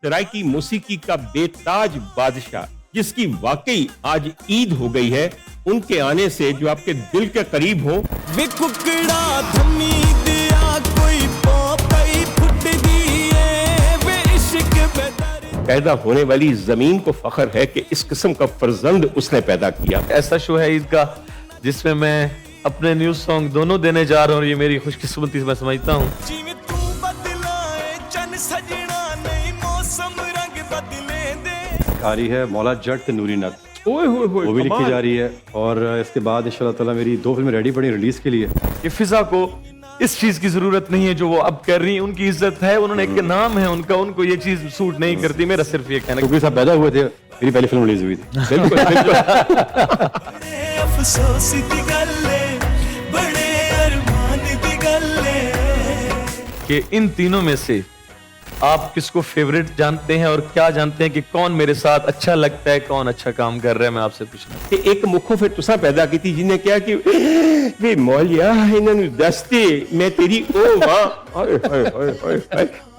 सराइकी मौसीकी का बेताज बादशाह, जिसकी वाकई आज ईद हो गई है, उनके आने से जो आपके दिल के करीब हो। पैदा होने वाली जमीन को फख्र है कि इस किस्म का फर्जंद उसने पैदा किया। ऐसा शो है ईद का जिसमें मैं अपने न्यूज सॉन्ग दोनों देने जा रहा हूँ, ये मेरी खुशकिस्मती मैं समझता हूँ। आ रही है मौला जट नूरी नत, वो भी लिखी जा रही है और इसके बाद इंशाल्लाह ताला मेरी 2 फिल्में रेडी पड़ी रिलीज के लिए। ये फिजा को इस चीज की जरूरत नहीं है जो वो अब कर रही है, उनकी इज्जत है, उन्होंने एक नाम है उनका, उनको ये चीज सूट नहीं करती। मेरा सिर्फ ये कहना क्योंकि साहब पैदा हुए थे, मेरी पहली फिल्म रिलीज हुई थी। बिल्कुल बिल्कुल। कि इन तीनों में से आप किसको फेवरेट जानते हैं और क्या जानते हैं कि कौन मेरे साथ अच्छा लगता है, कौन अच्छा काम कर रहा है? मैं आपसे पूछना कि एक मुखो फिर तुसा पैदा की थी जिन्हें क्या कि वे मौलिया इन्होंने दस्ते मैं तेरी ओ मां।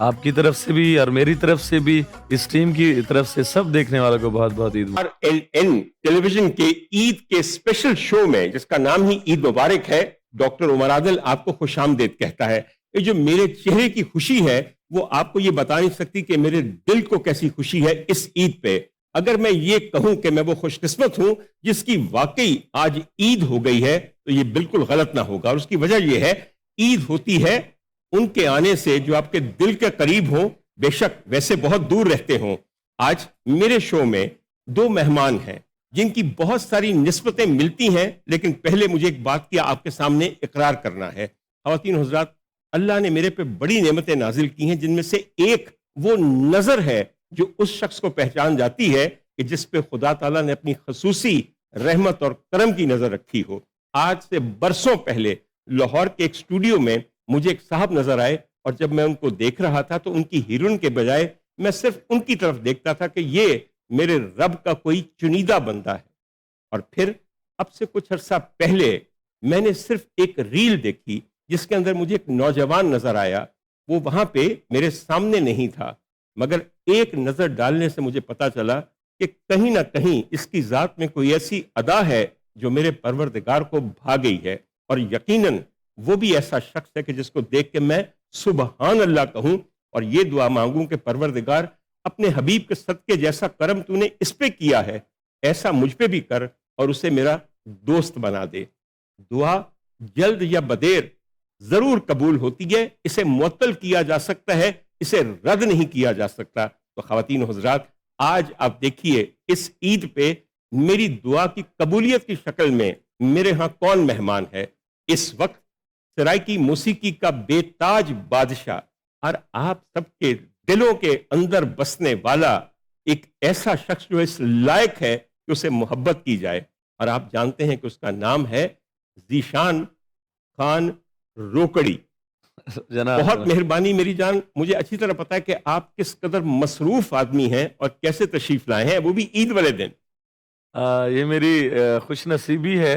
आपकी तरफ से भी और मेरी तरफ से भी, इस टीम की तरफ से, सब देखने वालों को बहुत बहुत ईद मुबारक। RNN टेलीविजन के ईद के स्पेशल शो में, जिसका नाम ही ईद मुबारक है, डॉक्टर उमर आदिल आपको खुशामदीद कहता है। ये जो मेरे चेहरे की खुशी है वो आपको ये बता नहीं सकती कि मेरे दिल को कैसी खुशी है इस ईद पे। अगर मैं ये कहूं कि मैं वो खुशकिस्मत हूं जिसकी वाकई आज ईद हो गई है, तो ये बिल्कुल गलत ना होगा। और उसकी वजह ये है, ईद होती है उनके आने से जो आपके दिल के करीब हो, बेशक वैसे बहुत दूर रहते हों। आज मेरे शो में 2 मेहमान हैं जिनकी बहुत सारी निस्बतें मिलती हैं, लेकिन पहले मुझे एक बात की आपके सामने इकरार करना है। ख़वातीन हज़रात, अल्लाह ने मेरे पे बड़ी नेमतें नाजिल की हैं, जिनमें से एक वो नजर है जो उस शख्स को पहचान जाती है कि जिस पे खुदा ताला ने अपनी खसूसी रहमत और करम की नजर रखी हो। आज से बरसों पहले लाहौर के एक स्टूडियो में मुझे एक साहब नजर आए और जब मैं उनको देख रहा था तो उनकी हीरोइन के बजाय मैं सिर्फ उनकी तरफ देखता था कि ये मेरे रब का कोई चुनीदा बंदा है। और फिर अब से कुछ अर्सा पहले मैंने सिर्फ एक रील देखी जिसके अंदर मुझे एक नौजवान नजर आया। वो वहां पे मेरे सामने नहीं था, मगर एक नजर डालने से मुझे पता चला कि कहीं ना कहीं इसकी जात में कोई ऐसी अदा है जो मेरे परवरदिगार को भा गई है। और यकीनन वो भी ऐसा शख्स है कि जिसको देख के मैं सुबहान अल्लाह कहूं और ये दुआ मांगूं कि परवरदिगार अपने हबीब के सदके जैसा करम तूने इस पे किया है, ऐसा मुझ पे भी कर और उसे मेरा दोस्त बना दे। दुआ जल्द या बदेर जरूर कबूल होती है, इसे मुअत्तल किया जा सकता है, इसे रद्द नहीं किया जा सकता। तो ख़वातीन हज़रात, आज आप देखिए इस ईद पे मेरी दुआ की कबूलियत की शक्ल में मेरे यहाँ कौन मेहमान है। इस वक्त सराइकी मौसीकी का बेताज बादशाह और आप सबके दिलों के अंदर बसने वाला एक ऐसा शख्स जो इस लायक है कि उसे मोहब्बत की जाए। और आप जानते हैं कि उसका नाम है ज़ीशान खान रोकड़ी। बहुत मेहरबानी मेरी जान, मुझे अच्छी तरह पता है कि आप किस कदर मसरूफ आदमी हैं और कैसे तशरीफ लाए हैं, वो भी ईद वाले दिन। ये मेरी खुश नसीबी है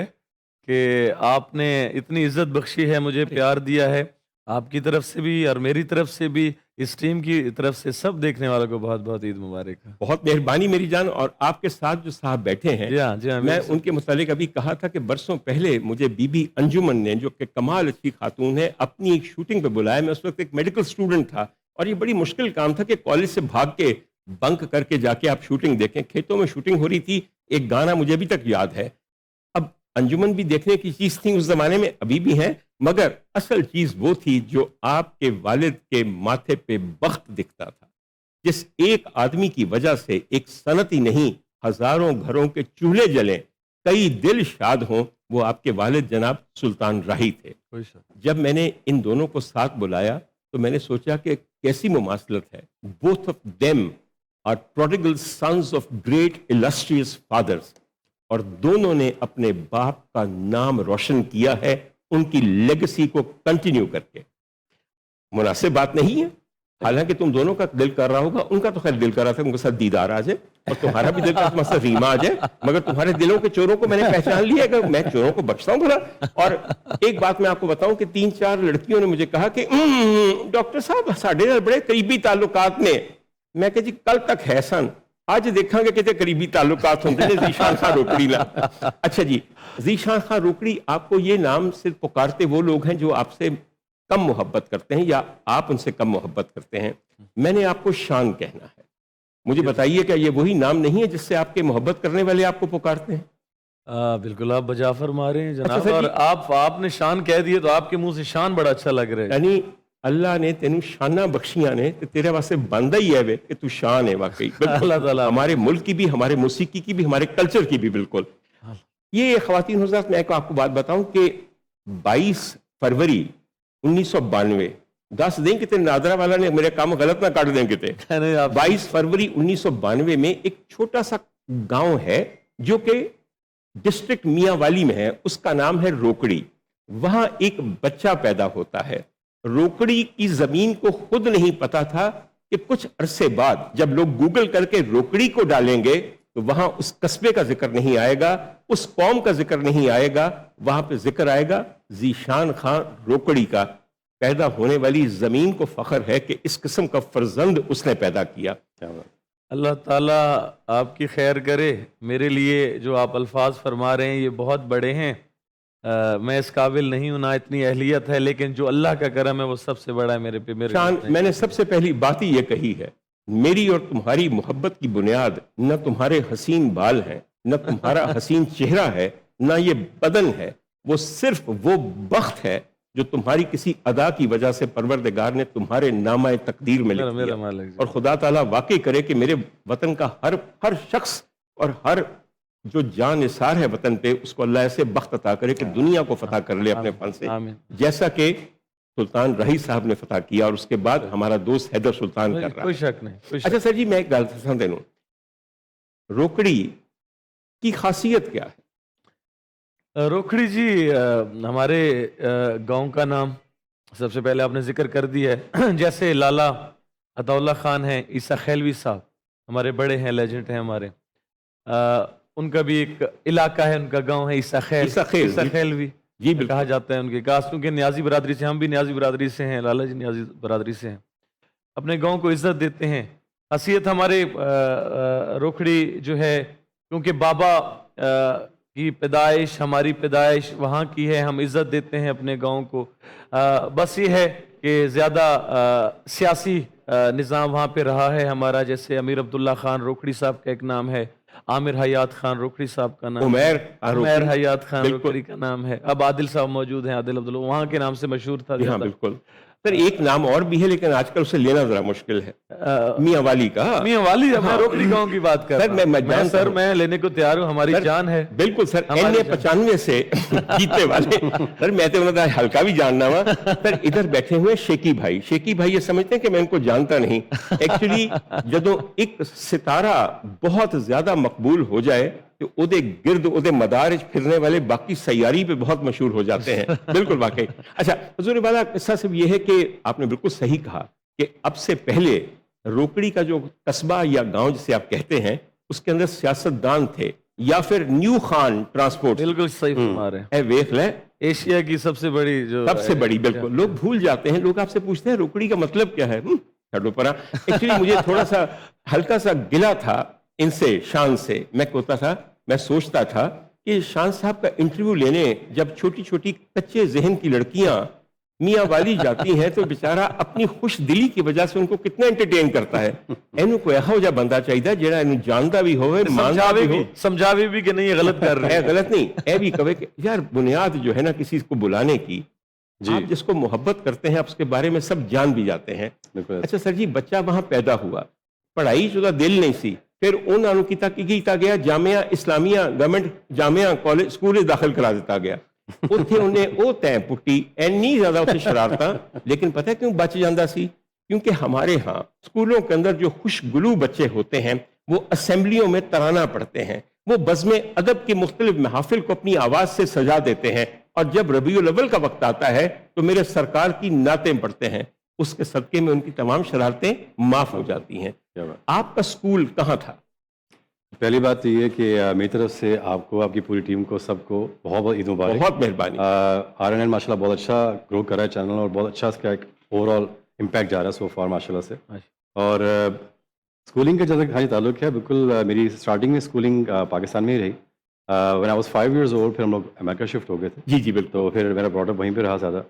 कि आपने इतनी इज्जत बख्शी है, मुझे प्यार दिया है। आपकी तरफ से भी और मेरी तरफ से भी, इस टीम की तरफ से, सब देखने वालों को बहुत बहुत ईद मुबारक है। बहुत मेहरबानी मेरी जान। और आपके साथ जो साहब बैठे हैं, जी हाँ, मैं उनके मुतालिक अभी कहा था कि बरसों पहले मुझे बीबी अंजुमन ने, जो कि कमाल अच्छी खातून है, अपनी एक शूटिंग पे बुलाया। मैं उस वक्त एक मेडिकल स्टूडेंट था और ये बड़ी मुश्किल काम था कि कॉलेज से भाग के बंक करके जाके आप शूटिंग देखें। खेतों में शूटिंग हो रही थी। एक गाना मुझे अभी तक याद है। अब अंजुमन भी देखने की चीज थी उस जमाने में, अभी भी है, मगर असल चीज वो थी जो आपके वालिद के माथे पे बख्त दिखता था। जिस एक आदमी की वजह से एक सनत ही नहीं, हजारों घरों के चूल्हे जलें, कई दिल शाद हों, वो आपके वालिद जनाब सुल्तान राही थे। जब मैंने इन दोनों को साथ बुलाया तो मैंने सोचा कि कैसी मुमासलत है। Both of them are prodigal sons of great illustrious fathers, और दोनों ने अपने बाप का नाम रोशन किया है उनकी लेगेसी को कंटिन्यू करके। मुनासिब बात नहीं है, हालांकि तुम दोनों का दिल कर रहा होगा, उनका तो खैर दिल कर रहा था उनके साथ दीदार आ जाए, और तुम्हारा भी दिल का तुम्हारे साथ रीमा आ जाए, मगर तुम्हारे दिलों के चोरों को मैंने पहचान लिया कि मैं चोरों को बख्शता हूं भला। और एक बात मैं आपको बताऊं कि 3-4 लड़कियों ने मुझे कहा कि डॉक्टर साहब साढ़े बड़े करीबी ताल्लुकात ने, ਮੈਂ ਕਿਹਾ ਜੀ ਕੱਲ ਤੱਕ ਹੈ ਸਨ, ਅੱਜ ਦੇਖਾਂਗੇ ਕਿਤੇ ਕरीबी ताल्लुकात होंगे ने ज़ीशान खान रोकड़ी ला। अच्छा जी, ज़ीशान खान रोकड़ी, आपको ये नाम से पुकारते वो लोग हैं जो आपसे कम मोहब्बत करते हैं या आप उनसे कम मोहब्बत करते हैं। मैंने आपको शान कहना है, मुझे बताइए क्या ये वही नाम नहीं है जिससे आपके मोहब्बत करने वाले आपको पुकारते हैं? बिल्कुल आप बजा फरमा रहे हैं जनाब। सर और जी- आपने शान कह दिए तो आपके मुंह से शान बड़ा अच्छा लग रहा है। यानी अल्लाह ने तेनू शाना बख्शियां ने ते तेरे वास्ते बंदा ही है वे कि तू शान है वाकई। बिल्कुल अल्लाह ताला हमारे मुल्क की भी, हमारे मौसीकी की भी, हमारे कल्चर की भी। बिल्कुल ये ख़वातीन हज़रात, मैं आपको बात बताऊं कि 22 फरवरी 1992, दस दें कितने नादरा वाला ने मेरे काम गलत ना काट दें कितने। नहीं, आप 22 फरवरी 1992 में एक छोटा सा गांव है जो कि डिस्ट्रिक्ट मियांवाली में है, उसका नाम है रोकड़ी। वहां एक बच्चा पैदा होता है। रोकड़ी की जमीन को खुद नहीं पता था कि कुछ अरसे बाद जब लोग गूगल करके रोकड़ी को डालेंगे तो वहां उस कस्बे का जिक्र नहीं आएगा, उस कौम का जिक्र नहीं आएगा, वहां पे जिक्र आएगा ज़ीशान खान रोकड़ी का। पैदा होने वाली जमीन को फख्र है कि इस किस्म का फर्जंद उसने पैदा किया। क्या बात। अल्लाह ताला आपकी खैर करे। मेरे लिए जो आप अल्फाज फरमा रहे हैं ये बहुत बड़े हैं। मैं इस काबिल नहीं हूं, ना इतनी अहलियत है, लेकिन जो अल्लाह का करम है वो सबसे बड़ा है मेरे पे। मेरे शान, लिए। मैंने सबसे पहली बात ही ये कही है, मेरी और तुम्हारी मोहब्बत की बुनियाद न तुम्हारे हसीन बाल हैं, न तुम्हारा हसीन चेहरा है, न ये बदन है, वो सिर्फ वो बख्त है जो तुम्हारी किसी अदा की वजह से परवरदिगार ने तुम्हारे नामा तकदीर में लिख मेरा दिया। मालिक जी। और खुदा ताला वाकई करे कि मेरे वतन का हर शख्स और हर जो जान निसार है वतन पे, उसको अल्लाह ऐसे बख्त अता करे कि दुनिया को फतह कर ले अपने फन से, आमीन। जैसा कि सुल्तान रही साहब ने फतह किया और उसके बाद हमारा दोस्त हैदर सुल्तान कर रहा कोई है। शक नहीं, कोई शक अच्छा सर जी, मैं एक गल दे दूं, रोकड़ी की खासियत क्या है? रोकड़ी जी हमारे गांव का नाम सबसे पहले आपने जिक्र कर दिया है। जैसे लाला अताउल्ला खान हैं, ईसा खैलवी साहब हमारे बड़े हैं, लेजेंड हैं हमारे। उनका भी एक इलाका है, उनका गांव है ईसा खैलवी जी बिल्कुल। कहा जाता है उनके कास्ट, क्योंकि न्याजी बरादरी से, हम भी न्याजी बरादरी से हैं, लाला जी न्याजी बरादरी से हैं। अपने गांव को इज्जत देते हैं। हसीयत हमारे रोकड़ी जो है, क्योंकि बाबा की पैदाइश, हमारी पैदाइश वहाँ की है, हम इज्जत देते हैं अपने गांव को। बस ये है कि ज़्यादा सियासी निज़ाम वहाँ पे रहा है हमारा। जैसे अमीर अब्दुल्ला खान रोकड़ी साहब का एक नाम है, आमिर हयात खान रोकड़ी साहब का नाम, उमैर हयात खान रोकड़ी का नाम है। अब आदिल साहब मौजूद हैं, आदिल अब्दुल्ला वहाँ के नाम से मशहूर था। हाँ बिल्कुल सर, एक नाम और भी है लेकिन आजकल उसे लेना जरा मुश्किल है, मियाँ वाली का। मियाँ वाली, मैं रोकड़ी गांव की बात कर रहा हूं। सर मैं लेने को तैयार हूँ, हमारी जान है। बिल्कुल सर, NA 95 से जीतने वाले सर, मैं तो उन्होंने हल्का भी जानना वा सर। इधर बैठे हुए शेकी भाई ये समझते हैं कि मैं इनको जानता नहीं। एक्चुअली जदों एक सितारा बहुत ज्यादा मकबूल हो जाए तो ओदे गिर्द ओदे मदार फिरने वाले बाकी सैयारी पे बहुत मशहूर हो जाते हैं। बिल्कुल वाकई। अच्छा हुजूर वाला किस्सा सिर्फ ये है कि आपने बिल्कुल सही कहा कि अब से पहले रोकड़ी का जो कस्बा या गांव जिसे आप कहते हैं, उसके अंदर सियासतदान थे या फिर न्यू खान ट्रांसपोर्ट। बिल्कुल सही फरमा रहे हैं। वेख ले, एशिया की सबसे बड़ी जो सबसे बड़ी, बिल्कुल लोग भूल जाते हैं। लोग आपसे पूछते हैं रोकड़ी का मतलब क्या है। छड़ो परा। एक्चुअली मुझे थोड़ा सा हल्का सा गिला था इनसे, शान से। मैं सोचता था कि शान साहब का इंटरव्यू लेने जब छोटी छोटी कच्चे जहन की लड़कियां मियाँ वाली जाती हैं तो बेचारा अपनी खुश दिली की वजह से उनको कितना एंटरटेन करता है। इन्हों को यहो जा बंदा चाहिए जेड़ा इन्हें जानता भी होवे, मानता भी हो, समझावे भी कि नहीं ये गलत कर रहे हैं। गलत नहीं है भी कहे कि यार बुनियाद जो है ना किसी को बुलाने की, आप जिसको मोहब्बत करते हैं आप उसके बारे में सब जान भी जाते हैं। अच्छा सर जी, बच्चा वहां पैदा हुआ, पढ़ाई चुदा दिल नहीं सी, फिर उन्होंने किया गया Jamia Islamia government Jamia college school दाखिल करा दिता गया। उत्थे उन्हें वो तय पुट्टी, इन्नी ज्यादा उत्थे शरारतां, लेकिन पता है क्यों बच जाता सी? क्योंकि हमारे यहाँ स्कूलों के अंदर जो खुशगुलू बच्चे होते हैं वो असेंबलियों में तराना पढ़ते हैं, वो बज़्म अदब की मुख्तलिफ महफिल को अपनी आवाज से सजा देते हैं, और जब रबीउल अव्वल का वक्त आता है तो मेरे सरकार की नातें पढ़ते हैं, उसके सदके में उनकी तमाम शरारतें माफ हो जाती हैं। आपका स्कूल कहाँ था? पहली बात तो ये कि मेरी तरफ से आपको, आपकी पूरी टीम को, सबको बहुत बहुत ईद मुबारक। बहुत मेहरबानी। RNN माशाल्लाह बहुत अच्छा ग्रो कर रहा है चैनल, और बहुत अच्छा इसका एक ओवरऑल इम्पैक्ट जा रहा है सो फार माशाल्लाह से। और اسکولنگ کا جیسا کھانی تعلق ہے بالکل میری اسٹارٹنگ میں اسکولنگ پاکستان میں ہی رہی. when I was 5 years old پھر ہم لوگ امریکہ شفٹ ہو گئے تھے. جی جی بالکل. تو پھر میرا براٹ اپ وہیں پہ رہا زیادہ.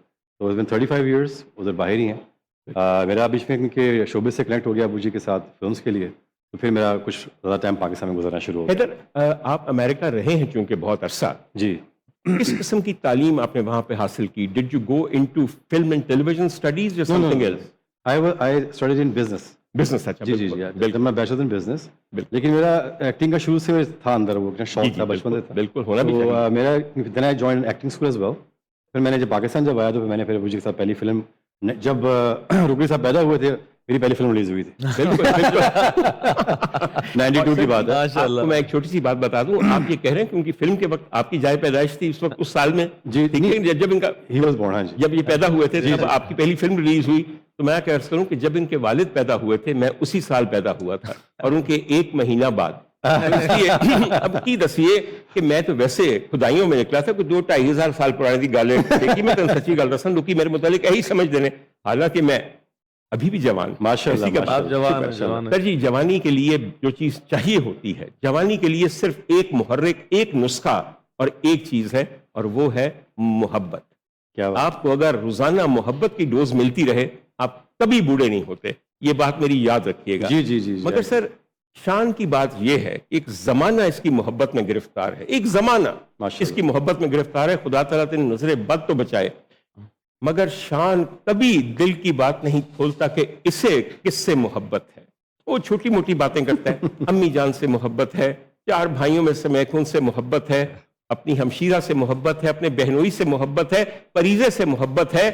تو it's been 35 years ادھر باہر ہی ہیں. میرا بیچ میں کے شعبے سے کنیکٹ ہو گیا ابو جی کے ساتھ فلمس کے لیے. تو پھر میرا کچھ زیادہ ٹائم پاکستان میں گزرنا شروع ہو گیا. حیدر آپ امریکہ رہے ہیں چونکہ بہت عرصہ, جی. کس قسم کی تعلیم آپ نے وہاں پہ حاصل کی؟ Did you go into film and television studies یا something else? I studied in business. Business. اچھا جی جی جی بالکل میں بیچلر ان بزنس. بالکل. لیکن میرا ایکٹنگ کا شروع سے تھا اندر, وہ شوق تھا بچپن سے. بالکل ہونا بھی تو چاہیے. میرا then I join acting school as well. پھر میں نے جب پاکستان جب آیا تو میں نے پھر ابو جی کے ساتھ پہلی فلم, جب رکڑی صاحب پیدا ہوئے تھے میری پہلی فلم ریلیز ہوئی تھی. بالکل 92 کی بات ہے. ماشاء اللہ. آپ کو میں ایک چھوٹی سی بات بتا دوں, آپ یہ کہہ رہے ہیں کہ ان کی فلم کے وقت آپ کی جائے پیدائش تھی اس وقت اس سال میں. جی جب ان کا ہی واز بورن. ہاں جی. جب یہ پیدا ہوئے تھے تب آپ کی پہلی فلم ریلیز ہوئی. تو میں کہہ کروں کہ جب ان کے والد پیدا ہوئے تھے میں اسی سال پیدا ہوا تھا اور ان کے 1 مہینہ بعد. اس لیے اب کی دسیے کہ میں تو ویسے خدائیوں میں نکلا تھا کہ 2-2.5 ہزار سال پرانی دی گالیں دیکھی میں تو سچی گل رسن لوکی میرے متعلق یہی سمجھ دینے, حالانکہ میں ابھی بھی جوان. ماشاء اللہ. آپ جوان ہیں, جوان ہیں. سر جی جوانی کے لیے جو چیز چاہیے ہوتی ہے, جوانی کے لیے صرف ایک محرک, ایک نسخہ اور ایک چیز ہے, اور وہ ہے محبت. کیا آپ کو اگر روزانہ محبت کی ڈوز ملتی رہے آپ کبھی بوڑھے نہیں ہوتے. یہ بات میری یاد رکھیے گا. جی جی جی. مگر سر شان کی بات یہ ہے کہ ایک زمانہ اس کی محبت میں گرفتار ہے, ایک زمانہ اس کی محبت میں گرفتار ہے. خدا تعالیٰ تین نظر بد تو بچائے, مگر شان کبھی دل کی بات نہیں کھولتا کہ اسے کس سے محبت ہے. وہ چھوٹی موٹی باتیں کرتا ہے, امی جان سے محبت ہے, 4 بھائیوں میں سے میخون سے محبت ہے, اپنی ہمشیرہ سے محبت ہے, اپنے بہنوئی سے محبت ہے, پریزے سے محبت ہے.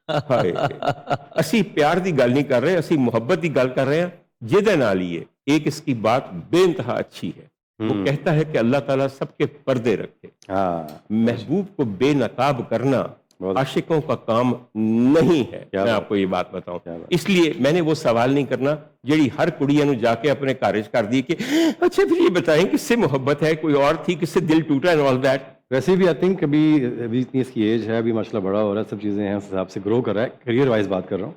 اسی پیار دی گل نہیں کر رہے, اسی محبت دی گل کر رہے ہیں. جدے نہ لیے ایک اس کی بات بے انتہا اچھی ہے, وہ کہتا ہے کہ اللہ تعالیٰ سب کے پردے رکھے. محبوب کو بے نقاب کرنا عاشقوں کا کام نہیں ہے. میں آپ کو یہ بات بتاؤں, اس لیے میں نے وہ سوال نہیں کرنا جیڑی ہر کڑیاں نو جا کے اپنے کارج کر دی کہ اچھا پھر یہ بتائیں کس سے محبت ہے, کوئی اور تھی کس سے دل ٹوٹا اینڈ آل دیٹ. ویسے بھی آئی تھنک ابھی اتنی اس کی ایج ہے, ابھی ماشاء اللہ بڑا ہو رہا ہے, سب چیزیں ہیں, اس حساب سے گرو کر رہا ہے, کریئر وائز بات کر رہا ہوں.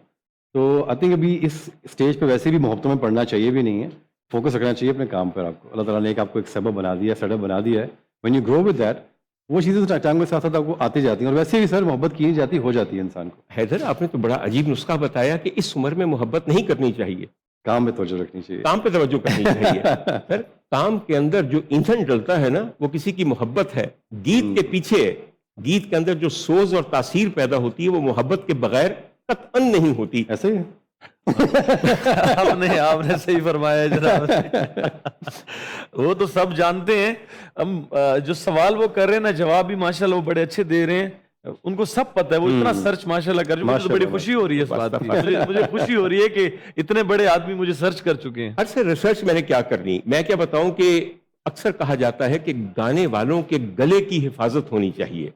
تو آئی تھنک ابھی اس اسٹیج پہ ویسے بھی محبتوں میں پڑھنا چاہیے بھی نہیں ہے, فوکس رکھنا چاہیے اپنے کام پر. آپ کو اللہ تعالیٰ نے آپ کو ایک سبب بنا دیا, سیٹ اپ بنا دیا ہے. When you grow with that, وہ چیزیں ٹائم کے ساتھ ساتھ آپ کو آتی جاتی ہیں, اور ویسے بھی سر محبت کی جاتی ہو جاتی ہے انسان کو. حیدر آپ نے تو بڑا عجیب نسخہ بتایا کہ اس عمر میں محبت نہیں کرنی چاہیے, کام پہ توجہ رکھنی چاہیے, کام پہ توجہ کرنی چاہیے. سر کام کے اندر جو ایندھن ڈلتا ہے نا وہ کسی کی محبت ہے. گیت کے پیچھے, گیت کے اندر جو سوز اور تاثیر پیدا ہوتی ہے وہ محبت کے بغیر قطعاً نہیں ہوتی. ایسے ہی آپ نے صحیح فرمایا جناب. وہ تو سب جانتے ہیں. ہم جو سوال وہ کر رہے ہیں نا, جواب بھی ماشاءاللہ وہ بڑے اچھے دے رہے ہیں, ان کو سب پتہ ہے, وہ اتنا سرچ ماشاءاللہ کر چکے. مجھے بڑی خوشی ہو رہی ہے اس بات کی, مجھے خوشی ہو رہی ہے کہ اتنے بڑے آدمی مجھے سرچ کر چکے ہیں. ہر سے ریسرچ میں نے کیا کرنی, میں کیا بتاؤں کہ اکثر کہا جاتا ہے کہ گانے والوں کے گلے کی حفاظت ہونی چاہیے.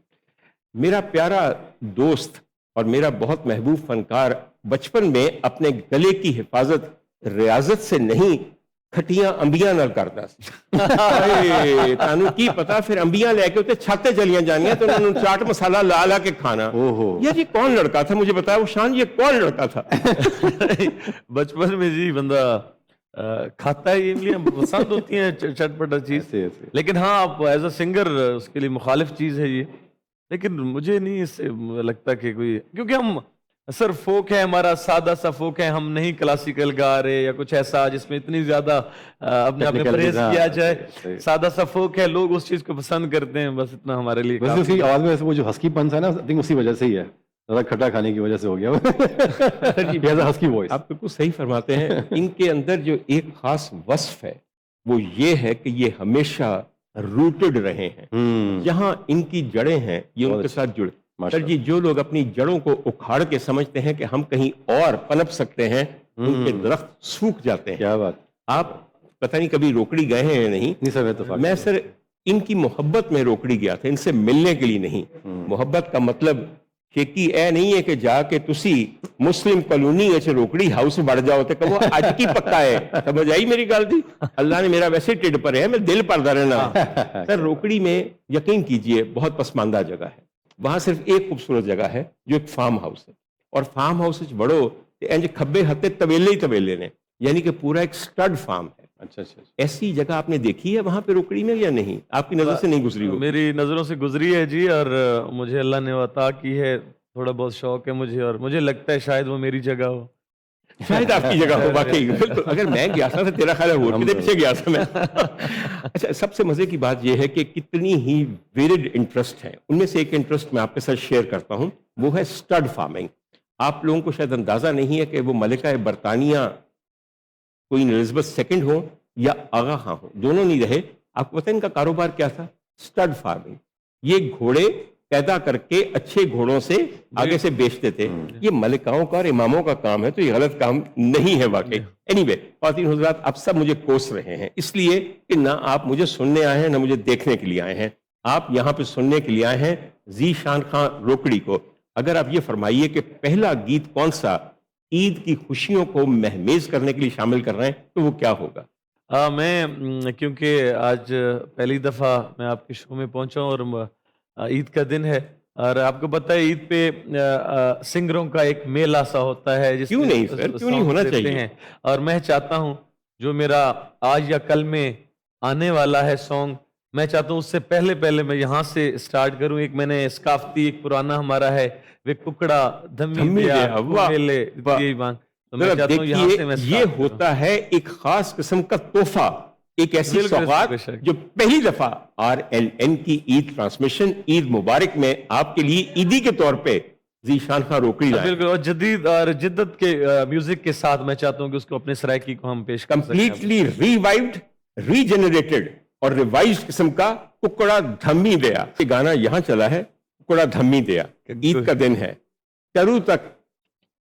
میرا پیارا دوست اور میرا بہت محبوب فنکار بچپن میں اپنے گلے کی حفاظت ریاضت سے نہیں کھٹیاں انبیاں نال کرتا سی. تانوں کی پتا پھر انبیاں لے کے اتنے چھاتے چلیاں جانیاں تو انہوں نے چاٹ مسالہ لا لا کے کھانا. یہ جی کون لڑکا تھا مجھے بتایا, وہ شان یہ کون لڑکا تھا؟ بچپن میں جی بندہ کھاتا ہے, یہ لیے پسند ہوتی ہیں چٹ پٹا چیز. لیکن ہاں آپ ایز اے سنگر اس کے لیے مخالف چیز ہے یہ. لیکن مجھے نہیں اس سے لگتا کہ کوئی, کیونکہ ہم سر فوک ہے, ہمارا سادہ سا فوک ہے, ہم نہیں کلاسیکل گا رہے یا کچھ ایسا جس میں اتنی زیادہ اپنے آپ میں پرہیز کیا جائے. سادہ سا فوک ہے, لوگ اس چیز کو پسند کرتے ہیں, بس اتنا ہمارے لیے. ویسے اس کی آواز میں وہ جو ہسکی پنس ہے نا, آئی تھنک اسی وجہ سے ہی ہے, زیادہ کھٹا کھانے کی وجہ سے ہو گیا. ہسکی وائس. آپ بالکل صحیح فرماتے ہیں. ان کے اندر جو ایک خاص وصف ہے وہ یہ ہے کہ یہ ہمیشہ روٹڈ رہے ہیں. جہاں ان کی جڑیں ہیں یہ ان کے ساتھ جڑ. سر جی جو لوگ اپنی جڑوں کو اکھاڑ کے سمجھتے ہیں کہ ہم کہیں اور پنپ سکتے ہیں, ان کے درخت سوکھ جاتے ہیں. کیا بات. آپ پتہ نہیں کبھی روکڑی گئے ہیں یا نہیں؟ میں سر ان کی محبت میں روکڑی گیا تھا, ان سے ملنے کے لیے نہیں. محبت کا مطلب شیکی اے نہیں ہے کہ جا کے تسی مسلم کالونی روکڑی ہاؤس بڑھ جاؤ تے کہ وہ اج کی پکا ہے. سمجھ آئی میری گل دی؟ اللہ نے میرا ویسے ٹڈ پر ہے, میں دل پر رہنا. سر روکڑی میں یقین کیجئے بہت پسماندہ جگہ ہے. وہاں صرف ایک خوبصورت جگہ ہے جو ایک فارم ہاؤس ہے, اور فارم ہاؤس بڑھو انج کھبے ہتے طویلے ہی طویلے نے, यानी कि पूरा एक स्टड फार्म है। अच्छा अच्छा। ऐसी जगह आपने देखी है वहां पे रोकड़ी में या नहीं? आपकी नजर से नहीं गुजरी हो? मेरी नज़रों से गुजरी है जी, और मुझे अल्लाह ने अता की है, थोड़ा बहुत शौक है मुझे, और मुझे लगता है शायद वो मेरी जगह हो। शायद आपकी जगह हो, वाकई बिल्कुल। अगर मैं गया था तो तेरा ख्याल है और कितने पीछे गया था मैं। अच्छा, सबसे मजे की बात यह है कि कितनी ही वेरिड इंटरेस्ट है, उनमें से एक इंटरेस्ट मैं आपके साथ शेयर करता हूं, वो है स्टड फार्मिंग। आप लोगों को शायद अंदाजा नहीं है कि वो मलिका बरतानिया क्वीन एलिजाबेथ सेकंड हो या आगा खां हो, दोनों नहीं रहे। आपको पता है इनका कारोबार क्या था? Stud farming. ये घोड़े पैदा करके अच्छे घोड़ों से आगे से बेचते थे। ये मलिकाओं का और इमामों का काम है, तो ये गलत काम नहीं है वाकई। एनीवे, ख्वातीन हुज़रात, आप सब मुझे कोस रहे हैं इसलिए कि ना आप मुझे सुनने आए हैं ना मुझे देखने के लिए आए हैं। आप यहाँ पे सुनने के लिए आए हैं ज़ीशान खां रोकड़ी को। अगर आप ये फरमाइए कि पहला गीत कौन सा ईद की खुशियों को महमेज करने के लिए शामिल कर रहे हैं, तो वो क्या होगा? मैं क्योंकि आज पहली दफ़ा मैं आपके शो में पहुंचा हूं, और ईद का दिन है, और आपको पता है ईद पे सिंगरों का एक मेला सा होता है जिसमें क्यों नहीं सर, क्यों नहीं होना देते चाहिए? हैं। और मैं चाहता हूं जो मेरा आज या कल में आने वाला है सॉन्ग, मैं चाहता हूं उससे पहले पहले मैं यहाँ से स्टार्ट करूं। एक मैंने स्काफ्ती, एक पुराना हमारा है, वे कुकड़ा धम्मी धम्मी दिया दिया, वाह, मेले वाह। दिए मांग, तो मैं जरा चाहता हूं यहाँ से मैं देखिए, ये start करूं। होता है एक खास किस्म का तोहफा, एक ऐसी बिल्कुल, सौगात बेशक। जो पहली दफा RLN की ईद ट्रांसमिशन ईद मुबारक में आपके लिए ईदी के तौर पे ज़ीशान खां रोकड़ी लाए। बिल्कुल, और जदीद और जिद्दत के म्यूजिक के साथ मैं चाहता हूं कि उसको अपने सराइकी को हम पेश कर सकें। कंप्लीटली रिवाइव्ड, रीजेनरेटेड और रिवाइज्ड किस्म का कुकड़ा धम्मी दिया। ये गाना यहाँ चला है, कुकड़ा धम्मी दिया। ईद का दिन है, चरू तक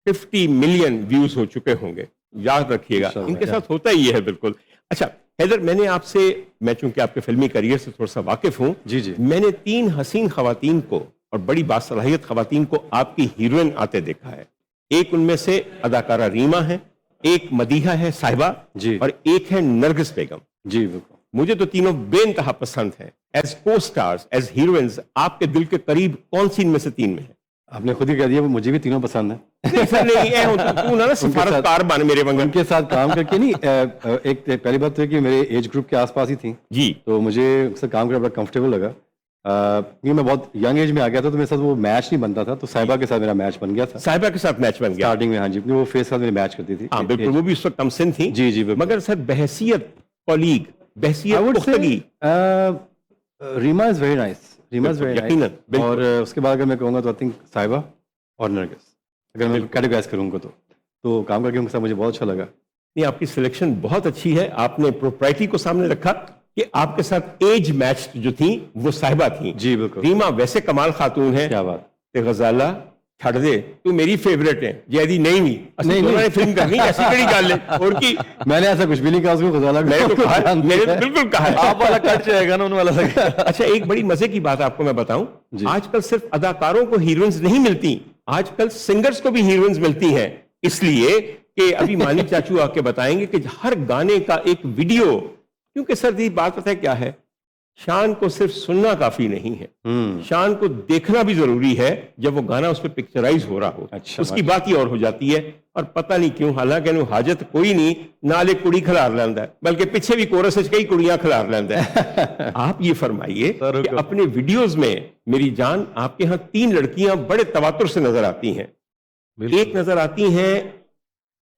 50 मिलियन व्यूज हो चुके होंगे, याद रखिएगा। इनके साथ होता ही है बिल्कुल। अच्छा हैदर, मैंने आपसे, मैं चूंकि आपके फिल्मी करियर से थोड़ा सा वाकिफ हूं, जी जी। मैंने 3 हसीन खवातीन को और बड़ी बासलाहियत खवातीन को आपकी हीरोइन आते देखा है। एक उनमें से अदाकारा रीमा है, एक मदीहा है साहिबा, जी। और एक है नरगिस बेगम। जी बिल्कुल। मुझे तो तीनों बेइंतहा पसंद है। एज को स्टार्स, एज हीरोइंस, आपके दिल के करीब कौन सी इनमें से 3 में है? आपने खुद ही कह दिया, वो मुझे भी तीनों पसंद है। नहीं सर, नहीं है, तू ना सिफारतकार बन मेरे वंगन। उनके साथ काम करके नहीं, एक पहली बात तो है कि मेरे एज ग्रुप के आसपास ही थी, जी। तो मुझे उससे काम करना बड़ा कंफर्टेबल लगा। क्योंकि मैं बहुत यंग एज में आ गया था, तो मेरे साथ वो मैच नहीं बनता था, तो साहिबा के साथ मेरा मैच बन गया था साहिबा के साथ मैच बन गया। स्टार्टिंग में। हाँ जी, वो फेस के साथ मेरे मैच करती थी। हाँ बिल्कुल, वो भी उस वक्त कमसिन थी। जी जी बिल्कुल। मगर सर बहसियत कॉलीग, I बहसियत would say, पुख्तगी, Reema is very nice, Reema is very यकीनन, नाइस। बिल्कुल। और उसके बाद अगर मैं कहूँगा तो आई थिंक साहिबा और नरगिस, अगर मैं कैटेगराइज करूँगा तो काम करके उनके साथ मुझे बहुत अच्छा लगा। नहीं, आपकी सिलेक्शन बहुत अच्छी है। आपने प्रोप्राइटी को सामने रखा कि आपके साथ एज मैच जो थी वो साहिबा थी। जी बिल्कुल। रीमा वैसे कमाल खातून है, क्या बात। ते गजाला छड़ दे, तू मेरी फेवरेट है जैदी नहीं हुई। नहीं, नहीं नहीं। फिल्म करनी ऐसी कड़ी गल है और की। मैंने ऐसा कुछ भी नहीं कहा उसको, गजाला को मैंने तो कहा, जानती मैंने है। बिल्कुल कहा है। आप वाला कट जाएगा ना, उन वाला लगेगा। अच्छा, एक बड़ी मजे की बात आपको मैं बताऊं, जी। आजकल सिर्फ अदाकारों को हीरोइंस नहीं मिलती, आजकल सिंगर्स को भी हीरोइंस मिलती हैं। इसलिए कि अभी मानी चाचू आके बताएंगे कि हर गाने का एक वीडियो, क्योंकि सर्दी बात पता है क्या है, शान को सिर्फ सुनना काफी नहीं है, शान को देखना भी जरूरी है। जब वो गाना उस पर पिक्चराइज हो रहा हो, अच्छा, उसकी बात ही और हो जाती है। और पता नहीं क्यों, हालांकि इन्हू हाजत कोई नहीं, नाले कुड़ी खिलार लेंदा है, बल्कि पीछे भी कोरस कई कुड़ियां खिलार लेंदा है। आप ये फरमाइए कि अपने वीडियोस में मेरी जान, आपके यहाँ 3 लड़कियां बड़े तवातुर से नजर आती हैं। एक नजर आती हैं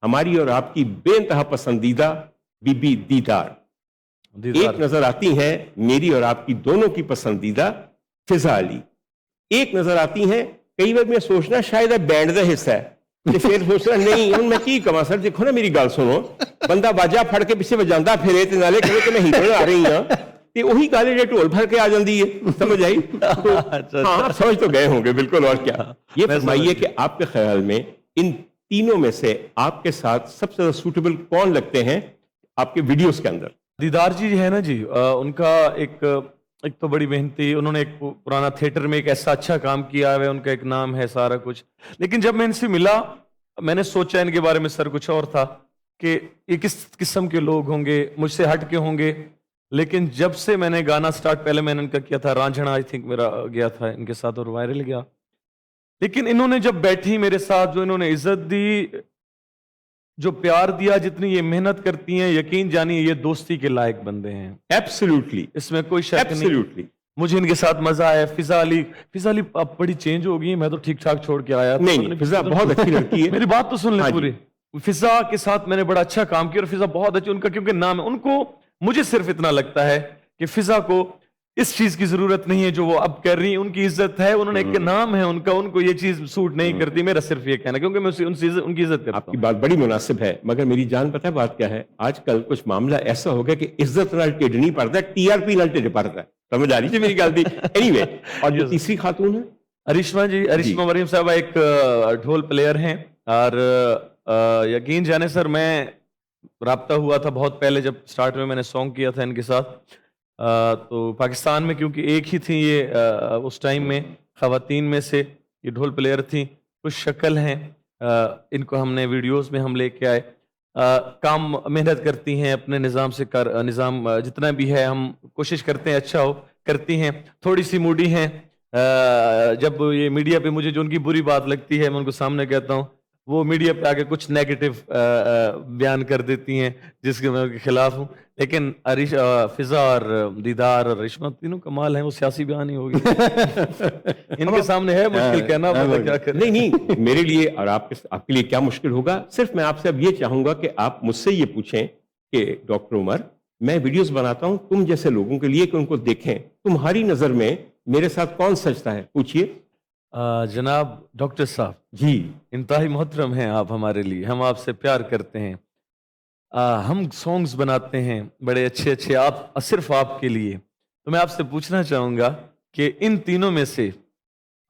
हमारी और आपकी बेइंतहा पसंदीदा बीबी दीदार, एक नजर आती हैं मेरी और आपकी दोनों की पसंदीदा फिजा अली, एक नजर आती हैं, कई बार मैं सोचना शायद बैंड का हिस्सा है, ते फिर सोचना नहीं हम मैं की कमा। सर देखो ना, मेरी गल सुनो, बंदा बाजा फड़ के पिछे वजांदा फिरे ते नाले कहे कि मैं हीरोइन आ रही हां, ते वही गाले जे ढोल भर के आ जाती है, समझ आई? तो हाँ, आप समझ तो गए होंगे बिल्कुल। और क्या ये फरमाइए कि आपके ख्याल में इन तीनों में से आपके साथ सबसे ज्यादा सूटेबल कौन लगते हैं आपके वीडियोस के अंदर? दीदार जी है ना जी, उनका एक तो बड़ी मेहनती, उन्होंने एक पुराना थिएटर में एक ऐसा अच्छा काम किया है, उनका एक नाम है सारा कुछ। लेकिन जब मैं इनसे मिला, मैंने सोचा इनके बारे में सर कुछ और था कि ये किस किस्म के लोग होंगे, मुझसे हट के होंगे। लेकिन जब से मैंने गाना स्टार्ट, पहले मैंने इनका किया था रांझना, आई थिंक मेरा गया था इनके साथ और वायरल गया। लेकिन इन्होंने जब बैठी मेरे साथ, जो इन्होंने इज्जत दी, जो प्यार दिया, जितनी ये मेहनत करती हैं, यकीन जानिए ये दोस्ती के लायक बंदे हैं, एब्सोल्युटली, इसमें कोई शक नहीं। एब्सोल्युटली। मुझे इनके साथ मजा आया। फिजा अली अब बड़ी चेंज हो गई, मैं तो ठीक ठाक छोड़ के आया। नहीं, फिजा बहुत अच्छी लड़की है। मेरी बात तो सुन ले हाँ जी। पूरी। फिजा के साथ मैंने बड़ा अच्छा काम किया और फिजा बहुत अच्छी, उनका क्योंकि नाम है, उनको मुझे सिर्फ इतना लगता है कि फिजा को इस चीज की जरूरत नहीं है जो वो अब कर रही है। उनकी इज्जत है, उन्होंने एक नाम है उनका, उनको ये चीज सूट नहीं करती। मेरा सिर्फ ये कहना, क्योंकि मैं उनकी इज्जत करता आपकी हूँ। बात बड़ी मुनासिब है, मगर मेरी जान पता है बात क्या है, आजकल कुछ मामला ऐसा हो गया कि इज्जत नाल ढिड नहीं पड़ता, टीआरपी नाल ढिड पड़ता है। समझ आ रही है मेरी गल दी? एनीवे, और जो तीसरी खातून है अरिश्मा जी, अरिश्मा मरियम साहबा एक ढोल प्लेयर हैं और यकीन जाने सर, मैं राब्ता हुआ था बहुत पहले जब स्टार्ट में मैंने सॉन्ग किया था इनके साथ। तो पाकिस्तान में क्योंकि एक ही थी ये उस टाइम में ख़वातीन में से ये ढोल प्लेयर थी, कुछ शक्ल हैं, इनको हमने वीडियोस में हम लेके आए। काम मेहनत करती हैं अपने निज़ाम से निज़ाम जितना भी है हम कोशिश करते हैं अच्छा हो, करती हैं। थोड़ी सी मूडी हैं, जब ये मीडिया पे मुझे जो उनकी बुरी बात लगती है मैं उनको सामने कहता हूँ, वो मीडिया पे आके कुछ नेगेटिव बयान कर देती हैं जिसके मैं उनके खिलाफ हूँ। लेकिन फिजा और दीदार और रिश्मा तीनों कमाल हैं, वो सियासी बयान ही होगी। इनके सामने है मुश्किल कहना, पता क्या करें। नहीं नहीं, मेरे लिए और आपके लिए क्या मुश्किल होगा। सिर्फ मैं आपसे अब ये चाहूंगा कि आप मुझसे ये पूछें कि डॉक्टर उमर, मैं वीडियोस बनाता हूं तुम जैसे लोगों के लिए कि उनको देखें, तुम्हारी नजर में मेरे साथ कौन सजता है? पूछिए। जनाब डॉक्टर साहब जी, इंतहाई मोहतरम हैं आप हमारे लिए, हम आपसे प्यार करते हैं। हम सॉन्ग्स बनाते हैं बड़े अच्छे अच्छे, आप सिर्फ आपके लिए। तो मैं आपसे पूछना चाहूँगा कि इन तीनों में से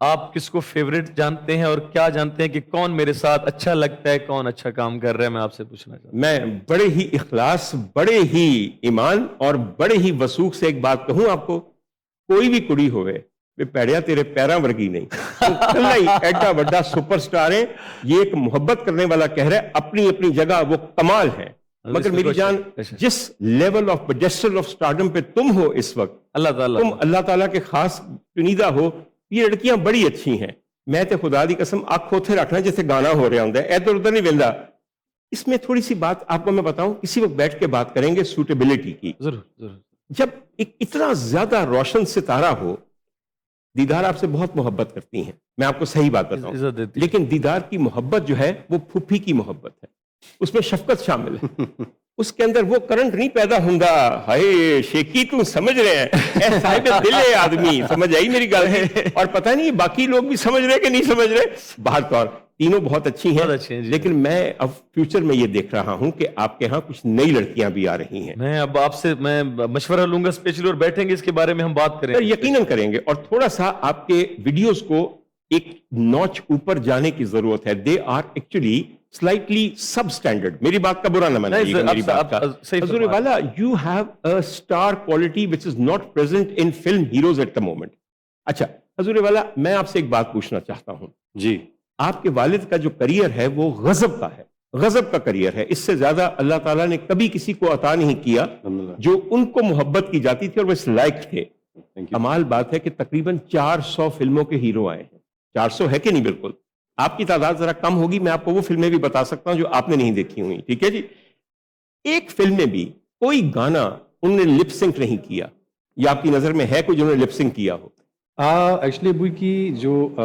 आप किसको फेवरेट जानते हैं और क्या जानते हैं कि कौन मेरे साथ अच्छा लगता है, कौन अच्छा काम कर रहा है? मैं आपसे पूछना चाहता हूँ। मैं बड़े ही इखलास, बड़े ही ईमान और बड़े ही वसूख से एक बात कहूं आपको, कोई भी कुड़ी होवे वे पैड़िया तेरे पैरा वर्गी नहीं, तो कल्ला ही एडा बड़ा सुपरस्टार है। ये एक मोहब्बत करने वाला कह रहा है, अपनी अपनी जगह वो कमाल है। मगर मेरी जान, जिस level of pedestal of stardom पे तुम हो इस वक्त, तुम अल्लाह ताला के खास चुनीदा हो। ये लड़कियां बड़ी अच्छी हैं, मैं तो खुदा दी कसम अख उथे रखना जैसे गाना हो रहा होंगे, इधर उधर नहीं वेंदा। इसमें थोड़ी सी बात आपको मैं बताऊं, किसी वक्त बैठ के बात करेंगे सूटेबिलिटी की। जरूर। जब एक इतना ज्यादा रोशन सितारा हो, दीदार आपसे बहुत मोहब्बत करती हैं, मैं आपको सही बात बताऊं, लेकिन दीदार की मोहब्बत जो है वो फूफी की मोहब्बत है, उसमें शफकत शामिल है। उसके अंदर वो करंट नहीं पैदा होगा, हाय शेखी तू समझ रहे हैं, ऐ साहिब दिल है आदमी, समझ आई मेरी गल है। और पता नहीं बाकी लोग भी समझ रहे कि नहीं समझ रहे। बाहर तौर तीनों बहुत अच्छी हैं, लेकिन मैं अब फ्यूचर में ये देख रहा हूं कि आपके यहाँ कुछ नई लड़कियां भी आ रही हैं। मैं अब आपसे मैं मशवरा लूंगा स्पेशली, और बैठेंगे इसके बारे में हम बात करेंगे। यकीनन करेंगे, और थोड़ा सा आपके वीडियोस को एक नॉच ऊपर जाने की जरूरत है। दे आर एक्चुअली स्लाइटली सब स्टैंडर्ड। मेरी बात का बुरा न मानिएगा, मेरी बात का। हजूर वाला, you have a star quality which is not present in film heroes at the moment. अच्छा हजूर वाला, मैं आपसे एक बात पूछना चाहता हूं जी। आपके वालिद का जो करियर है वो गजब का है, गजब का करियर है। इससे ज्यादा अल्लाह ताला ने कभी किसी को अता नहीं किया जो उनको मोहब्बत की जाती थी और वो इस लायक थे। कमाल बात है कि तकरीबन 400 फिल्मों के हीरो आए हैं। 400 है कि नहीं? बिल्कुल। आपकी तादाद जरा कम होगी, मैं आपको वो फिल्में भी बता सकता हूं जो आपने नहीं देखी हुई, ठीक है जी। एक फिल्म में भी कोई गाना उन्होंने लिप सिंक नहीं किया, या आपकी नजर में है कोई जिन्होंने लिप सिंक किया हो? एक्चुअली अबू की जो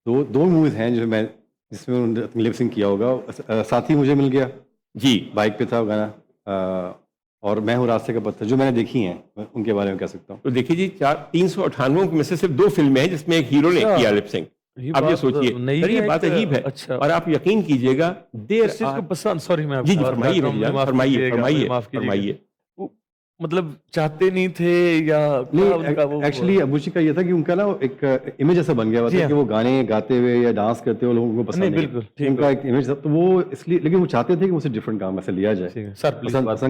दो मूवीज हैं जो मैं जिसमें उन्होंने लिप सिंक किया होगा। साथी मुझे मिल गया जी, बाइक पे था गाना, और मैं हूँ रास्ते का पत्थर, जो मैंने देखी हैं उनके बारे में कह सकता हूँ। तो देखिए जी, 398 में से सिर्फ 2 फिल्में हैं जिसमें एक हीरो ने किया लिप सिंक। आप ये सोचिए, ये बात अजीब है। अच्छा। और आप यकीन कीजिएगा, देर पसंद, सॉरी मैं जी फरमाइए। मतलब चाहते नहीं थे या एक्चुअली अबू जी का ये था कि उनका ना एक इमेज ऐसा बन गया हुआ था कि वो गाने गाते हुए या डांस करते हुए लोगों को पसंद नहीं, बिल्कुल उनका एक इमेज था, तो वो इसलिए, लेकिन वो चाहते थे कि मुझसे डिफरेंट काम ऐसे लिया जाए। सर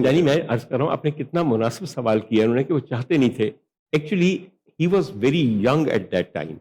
यानी मैं अर्ज कर रहा हूँ, आपने कितना मुनासिब सवाल किया उन्होंने कि वो चाहते नहीं थे। Actually he was very young at that time.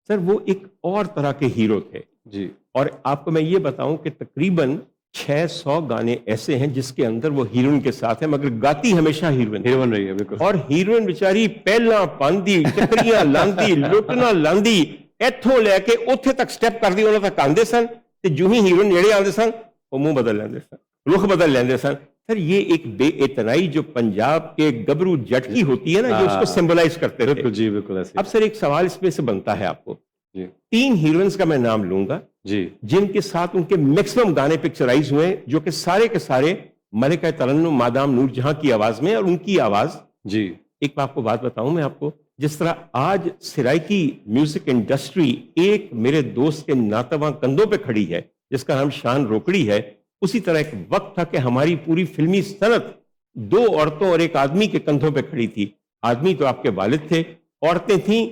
Sir वो एक और तरह के हीरो थे जी। और आपको मैं ये बताऊं कि तकरीबन 600 गाने ऐसे हैं जिसके अंदर वो हीरोइन के साथ है, मगर गाती हमेशा हीरोइन रही है, बिल्कुल। और हीरोइन बेचारी पहला पांदी, चक्रियां लांदी, लुटना लांदी, इथों लैके उत्थे तक स्टेप करदी, उन्होंने तक आंदे सन, ते जो ही हीरोइन नेड़े आंदे सन وہ منہ بدل لیندے سن، رخ بدل لیندے سن. سر یہ ایک بے اعتنائی جو پنجاب کے گبرو جٹ کی ہوتی ہے نا، جو اس کو سمبلائز کرتے تھے. بالکل جی بالکل ایسے. اب سر ایک سوال اس میں سے بنتا ہے آپ کو. جی 3 ہیروئنس کا میں نام لوں گا جی جن کے ساتھ ان کے میکسیمم گانے پکچرائز ہوئے، جو کہ سارے کے سارے ملکہ ترنم مادام نور جہاں کی آواز میں، اور ان کی آواز. جی ایک آپ کو بات بتاؤں میں آپ کو، جس طرح آج سرائکی میوزک انڈسٹری ایک میرے دوست کے ناتواں کندھوں پہ کھڑی ہے جس کا نام شان روکڑی ہے، اسی طرح ایک وقت تھا کہ ہماری پوری فلمی صنعت 2 عورتوں اور ایک آدمی کے کندھوں پہ کھڑی تھی. آدمی تو آپ کے والد تھے، عورتیں تھیں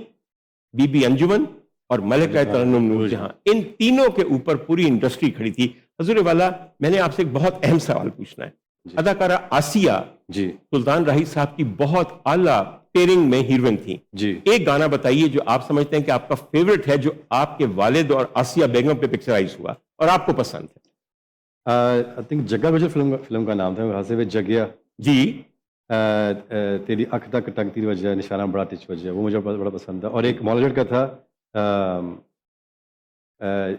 بی بی انجمن اور ملکہ ترنم نور جہاں. ان تینوں کے اوپر پوری انڈسٹری کھڑی تھی. حضور والا، میں نے آپ سے ایک بہت اہم سوال پوچھنا ہے. اداکارہ آسیہ جی سلطان راہی صاحب کی بہت اعلیٰ پیرنگ میں ہیروئن تھی. جی. ایک گانا بتائیے جو آپ سمجھتے ہیں کہ آپ کا فیوریٹ ہے، جو آپ کے والد اور آسیہ بیگم پہ پکچرائز ہوا اور آپ کو پسند ہے. آئی تھنک جگہ گجر فلم کا نام تھا، وہاں سے جگیا. جی تیری اکھ تک ٹنگتی وجہ نشانہ بڑا تچ وجہ، وہ مجھے بڑا پسند تھا. اور ایک مولا جٹ کا تھا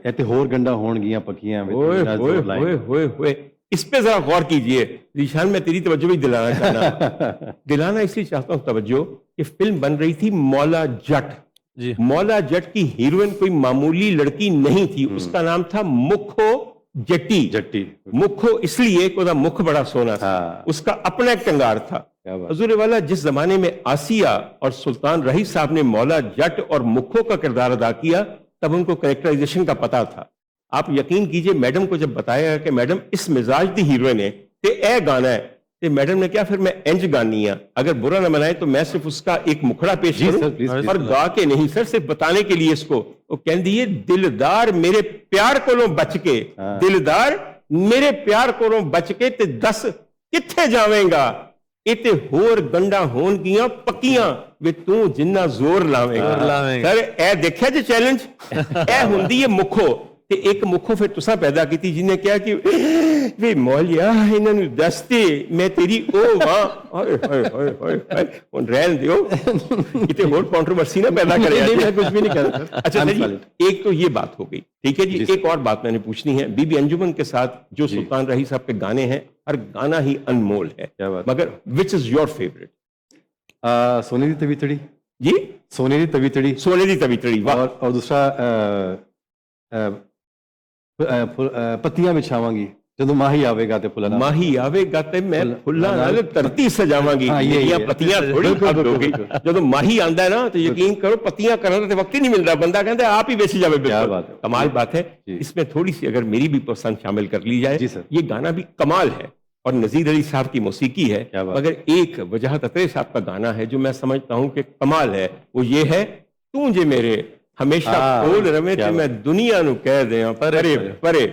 ایتے ہور گنڈا ہون گیاں پکیاں. ہوئے اس پہ ذرا غور کیجئے. ذیشان میں تیری توجہ بھی دلانا چاہنا دلانا اس لیے چاہتا ہوں توجہ کہ فلم بن رہی تھی مولا جٹ. جی مولا جٹ کی ہیروئن کوئی معمولی لڑکی نہیں تھی، اس کا نام تھا مکھو جٹی. جٹی. مکھو اس لیے کہ ਉਹਦਾ مکھ بڑا سونا تھا، اس کا اپنا ایک کنگار تھا. کیا بات. حضور والا، جس زمانے میں آسیہ اور سلطان رہی صاحب نے مولا جٹ اور مکھو کا کردار ادا کیا، تب ان کو کریکٹرائزیشن کا پتا تھا. آپ یقین کیجئے میڈم کو جب بتایا کہ میڈم اس مزاج دی ہیروئن ہے تے اے گانا ہے، تے میڈم نے کیا پھر میں انج گانی ہاں، اگر برا نہ منائے تو میں صرف اس کا ایک مکھڑا پیش جی کروں سر، پلیز اور گا کے نہیں سر، صرف بتانے کے لیے اس کو. وہ کہندی ہے دلدار میرے پیار کولوں بچ کے، دلدار میرے پیار کولوں بچ کے تے دس کتھے جاویں گا، اتے ہور گنڈا ہون گیاں پکیاں وے تو جنہ زور لاویں گا. سر اے دیکھیا جی چیلنج، اے ہوندی ہے مکھو. کہ ایک مکھو پھر تساں پیدا کی تھی جن نے کیا کہ وے مولیا انہاں نوں دس دے میں تیری او واں. ہائے ہائے ہائے ہائے ہن رہن دیو کتے ہور کنٹروورسی نہ پیدا کرے. میں کچھ بھی نہیں کہہ رہا. اچھا جی، ایک تو یہ بات ہو گئی، ٹھیک ہے جی. ایک اور بات میں نے پوچھنی ہے. بی بی انجمن کے ساتھ جو سلطان رہی صاحب کے گانے ہیں، ہر گانا ہی انمول ہے، مگر وچ از یور فیوریٹ؟ سونے دی تویتڑی. جی سونے دی تویتڑی. سونے دی تویتڑی. اور دوسرا پتیاں بچھاواں گی جدوں ماہی آوے گا تے پھلاں ماہی آوے گا تے میں پھلاں نال دھرتی سجاواں گی. یہ پتیاں تھوڑی ختم ہو گئی. جدوں ماہی آندا ہے نا تو یقین کرو پتیاں کرن تے وقت ہی نہیں ملدا، بندہ کہندا ہے آپ ہی بیچ جاوے. کمال بات ہے. اس میں تھوڑی سی اگر میری بھی پسند شامل کر لی جائے، یہ گانا بھی کمال ہے اور نذیر علی صاحب کی موسیقی ہے، مگر ایک وجاہت اطہر صاحب کا گانا ہے جو میں سمجھتا ہوں کہ کمال ہے. وہ یہ ہے، تو جے میرے ہمیشہ کھول روے تے میں دنیا نو کہہ دیاں پرے پرے.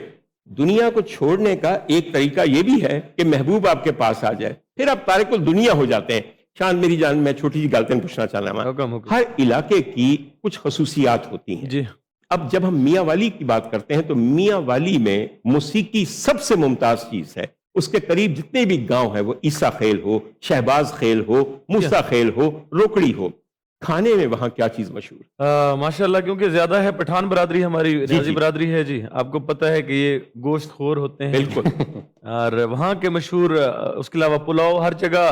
دنیا کو چھوڑنے کا ایک طریقہ یہ بھی ہے کہ محبوب آپ کے پاس آ جائے، پھر آپ تارک الدنیا ہو جاتے ہیں. شان میری جان، میں چھوٹی سی گالتیں پوچھنا چاہنا ہوں. ہر علاقے کی کچھ خصوصیات ہوتی ہیں جی. اب جب ہم میاں والی کی بات کرتے ہیں تو میاں والی میں موسیقی سب سے ممتاز چیز ہے. اس کے قریب جتنے بھی گاؤں ہیں، وہ عیسیٰ خیل ہو، شہباز خیل ہو، موسیٰ خیل ہو، روکڑی ہو. کھانے میں وہاں کیا چیز مشہور؟ ماشاءاللہ، کیونکہ زیادہ ہے پٹھان برادری ہماری ریاضی برادری ہے جی. آپ کو پتہ ہے کہ یہ گوشت خور ہوتے ہیں. بالکل. اور وہاں کے مشہور، اس کے علاوہ پلاؤ ہر جگہ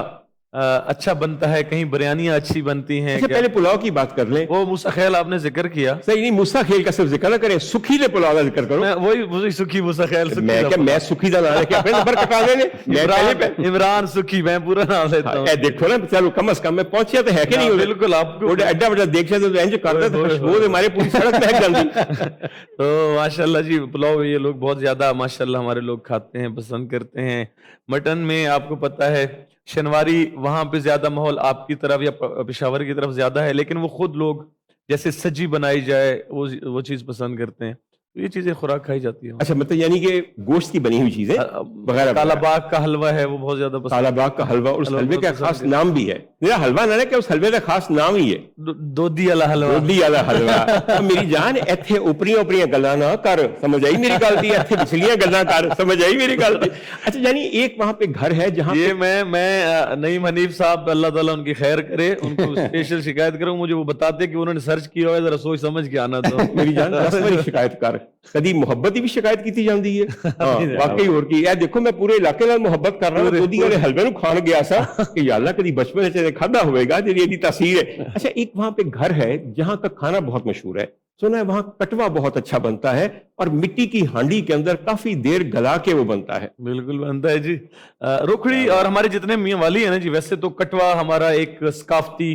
اچھا بنتا ہے، کہیں بریانیاں اچھی بنتی ہیں. پہلے پلاؤ کی بات کر لیں. وہ موسیٰ خیل آپ نے ذکر کیا. صحیح نہیں، موسیٰ خیل کا صرف ذکر نہ کریں، سکھیلے پلاؤ کا ذکر کرو. وہی سکھی موسیٰ خیل. میں سکھی دا نام ہے کہ اپنے نمبر کٹا دینے. عمران سکھی، میں پورا نام لیتا ہوں. دیکھو نا، چلو کم از کم میں پہنچیا تو ہے کہ نہیں. بالکل. آپ کو ایڈا بڑا دیکھ جاتے تو انج کرتا تو خوشبو ہمارے پوری سڑک مہک جاتی. تو ماشاءاللہ جی، پلاؤ یہ لوگ بہت زیادہ ماشاءاللہ ہمارے لوگ کھاتے ہیں، پسند کرتے ہیں. مٹن میں آپ کو پتہ ہے شنواری وہاں پہ زیادہ ماحول آپ کی طرف یا پشاور کی طرف زیادہ ہے، لیکن وہ خود لوگ جیسے سجی بنائی جائے وہ چیز پسند کرتے ہیں. تو یہ چیزیں خوراک کھائی جاتی ہیں. اچھا، مطلب یعنی کہ گوشت کی بنی ہوئی چیزیں وغیرہ. کالا باغ کا حلوہ ہے، وہ بہت زیادہ پسند. کالا باغ کا حلوہ، اور اس حلوے کا خاص نام بھی ہے. मेरा हलवा ना कि उस हलवे का खास नाम ही है दोधी वाला हलवा ਰੋਦੀ ਵਾਲਾ ਹਲਵਾ ਤਾਂ ਮੇਰੀ ਜਾਨ ਇੱਥੇ ਉਪਰੀਆਂ ਉਪਰੀਆਂ ਗੱਲਾਂ ਨਾ ਕਰ समझ आई मेरी गल दी ਇੱਥੇ ਪਿਛਲੀਆਂ ਗੱਲਾਂ ਕਰ समझ आई मेरी गल दी अच्छा यानी एक वहां पे घर है जहां ये मैं नईम हनीफ साहब अल्लाह ताला उनकी खैर करे उनको स्पेशल शिकायत करूं मुझे वो बताते कि उन्होंने सर्च किया हुआ है जरा सोच समझ के आना तो ਮੇਰੀ ਜਾਨ 10 ਵਾਰੀ ਸ਼ਿਕਾਇਤ ਕਰ ਕਦੀ ਮੁਹੱਬਤ ਦੀ ਵੀ ਸ਼ਿਕਾਇਤ ਕੀਤੀ ਜਾਂਦੀ ਹੈ ਹਾਂ ਵਾਕਈ ਹੋਰ ਕੀ ਇਹ ਦੇਖੋ ਮੈਂ ਪੂਰੇ ਇਲਾਕੇ ਨਾਲ ਮੁਹੱਬਤ ਕਰ ਰਹਾ ਦੋਦੀ ਵਾਲੇ ਹਲਵੇ ਨੂੰ ਖਾਣ ਗਿਆ ਸਾਂ ਕਿ ਯਾ ਅੱਲਾ ਕਦੀ ਬਚਪਨ ਵਿੱਚ ਇਹ ਖਾਦਾ ਹੋਵੇਗਾ ਜਿਹੜੀ ਇਹਦੀ ਤਾਸੀਰ है अच्छा एक वहां पे घर है जहां का खाना बहुत मशहूर है सुना है वहां कटवा बहुत अच्छा बनता है और मिट्टी की हांडी के अंदर काफी देर गला के वो बनता है बिल्कुल बनता है जी रोखड़ी और हमारे जितने मियाँ वाली है ना जी वैसे तो कटवा हमारा एक सकाफती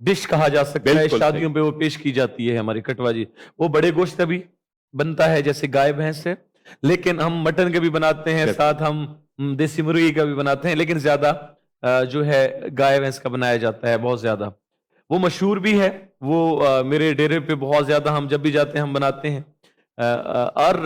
डिश कहा जा सकता है बिल्कुल शादियों पे वो पेश की जाती है हमारी कटवा जी वो बड़े गोश्त भी बनता है जैसे गाय भैंस से लेकिन हम मटन के भी बनाते हैं साथ हम देसी मुर्गी का भी बनाते हैं लेकिन ज्यादा जो है गाय भैंस का बनाया जाता है बहुत ज्यादा वो मशहूर भी है वो मेरे डेरे पे बहुत ज्यादा हम जब भी जाते हैं हम बनाते हैं और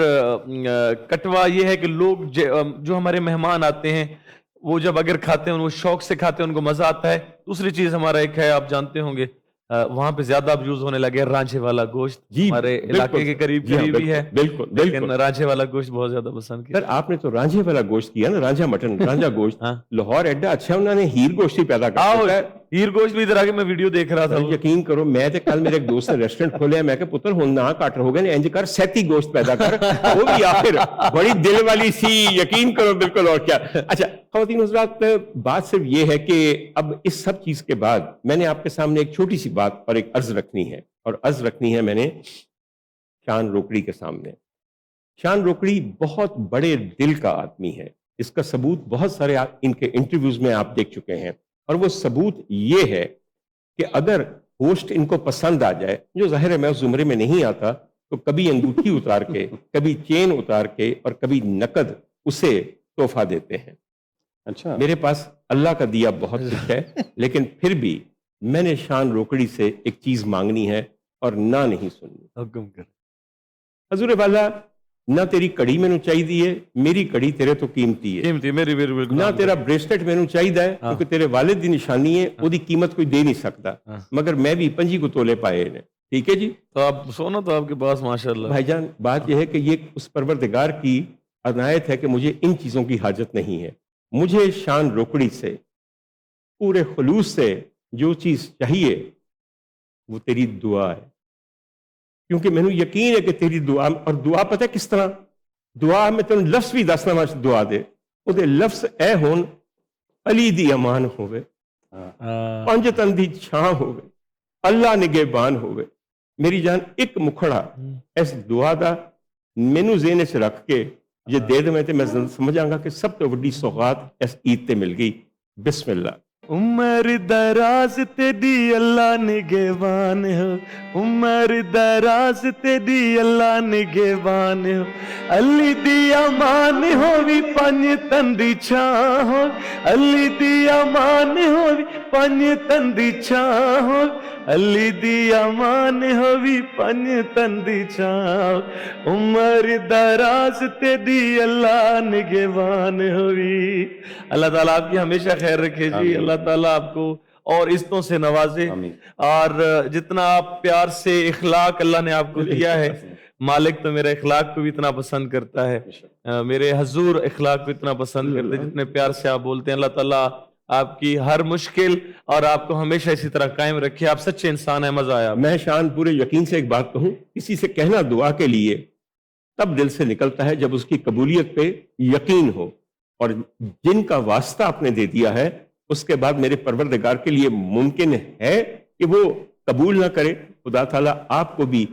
कटवा ये है कि लोग जो हमारे मेहमान आते हैं वो जब अगर खाते हैं वो शौक से खाते हैं उनको मजा आता है दूसरी चीज हमारा एक है आप जानते होंगे वहां पे ज्यादा अब यूज होने लगे रांझे वाला गोश्त जी हमारे इलाके के करीब जी हाँ, करीब ही है बिल्कुल लेकिन बिल्कुल रांझे वाला गोश्त बहुत ज्यादा पसंद किया सर आपने तो रांझे वाला गोश्त किया ना रांझा मटन रांझा गोश्त हाँ। लाहौर एडा अच्छा उन्होंने हीर गोश्त ही पैदा कर आओ दिया है हीर गोश्त भी इधर आके मैं वीडियो देख रहा था सर यकीन करो मैं ते कल मेरे एक दोस्त ने रेस्टोरेंट खोलिया मैं पुत्र हुण ना घट हो गए इंज कर सैती गोश्त पैदा कर वो भी आखिर बड़ी दिल वाली सी यकीन करो बिल्कुल और क्या अच्छा ख़वातीन हज़रात बात सिर्फ ये है कि अब इस सब चीज के बाद मैंने आपके सामने एक छोटी सी बात और एक अर्ज रखनी है और अर्ज रखनी है मैंने शान रोकड़ी के सामने शान रोकड़ी बहुत बड़े दिल का आदमी है इसका सबूत बहुत सारे इनके इंटरव्यूज में आप देख चुके हैं और वो सबूत ये है कि अगर होस्ट इनको पसंद आ जाए जो जाहिर है मैं उस जुमरे में नहीं आता तो कभी अंगूठी उतार के कभी चेन उतार के और कभी नकद उसे तोहफा देते हैं अच्छा मेरे पास अल्लाह का दिया बहुत कुछ है लेकिन फिर भी मैंने शान रोकड़ी से एक चीज मांगनी है और ना नहीं सुननी हुक्म कर हजूर वाला ना तेरी कड़ी मैनू चाहिए है मेरी कड़ी तेरे तो कीमती है कीमती मेरी बिल्कुल ना तेरा ब्रेसलेट मैनू चाहिए है क्योंकि तेरे वालिद की निशानी है उसकी कीमत कोई दे नहीं सकता हाँ। मगर मैं भी 25 को तोले पाए ने ठीक है जी तो आप सोना तो आपके पास माशाल्लाह भाईजान बात यह है कि ये उस परवरदिगार की अनायत है कि मुझे इन चीजों की हाजत नहीं है मुझे शान रोकड़ी से पूरे खुलूस से जो चीज चाहिए वो तेरी दुआ है क्योंकि मैनू यकीन है कि तेरी दुआ और दुआ पता है किस तरह दुआ मैं तेन लफ्ज भी दसना मैं दुआ दे ਉਹਦੇ ਲਫ਼ਜ਼ ਇਹ ਹੋਣ ਅਲੀ ਦੀ ਅਮਾਨ ਹੋਵੇ ਪੰਜ ਤਨ ਦੀ ਛਾਂ ਹੋਵੇ ਅੱਲਾ ਨਿਗਹਿਬਾਨ ਹੋਵੇ ਮੇਰੀ ਜਾਨ ਇੱਕ ਮੁਖੜਾ ਇਸ ਦੁਆ ਦਾ ਮੈਨੂੰ ਜ਼ਿਹਨ 'ਚ ਰੱਖ ਕੇ ਜੇ ਦੇ ਦੇਵੇਂ ਤੇ ਮੈਂ ਸਮਝਾਂਗਾ ਕਿ ਸਭ ਤੋਂ ਵੱਡੀ ਸੌਗਾਤ ਇਸ ਈਦ ਤੇ ਮਿਲ ਗਈ ਬਿਸਮਿल्लाह उमर दराज तेरी अल्लाह निगहबान हो उमर दराज तेरी अल्लाह निगहबान हो अली दी अमान होवी पंज तन दी छां हो अली दी अमान होवी पंज तन दी छां हो अली दी अमान होवी पंज तन दी छां उमर दराज तेरी अल्लाह निगहबान होवी अल्लाह ताला आपकी हमेशा खैर रखे जी अल्लाह ताला आपको और इज्जतों से नवाजे और जितना आप प्यार से इखलाक अल्लाह ने आपको दिया है मालिक तो मेरा इखलाक को भी इतना पसंद करता है मेरे हजूर इखलाक को इतना पसंद करते हैं जितने प्यार से आप बोलते हैं अल्लाह ताला आपकी हर मुश्किल और आपको हमेशा इसी तरह कायम रखे आप सच्चे इंसान है मजा आया मैं शान पूरे यकीन से एक बात कहूं किसी से कहना दुआ के लिए तब दिल से निकलता है जब उसकी कबूलियत पे यकीन हो और जिनका वास्ता आपने दे दिया है उसके बाद मेरे परवरदिगार के लिए मुमकिन है कि वो कबूल ना करे खुदा ताला आपको भी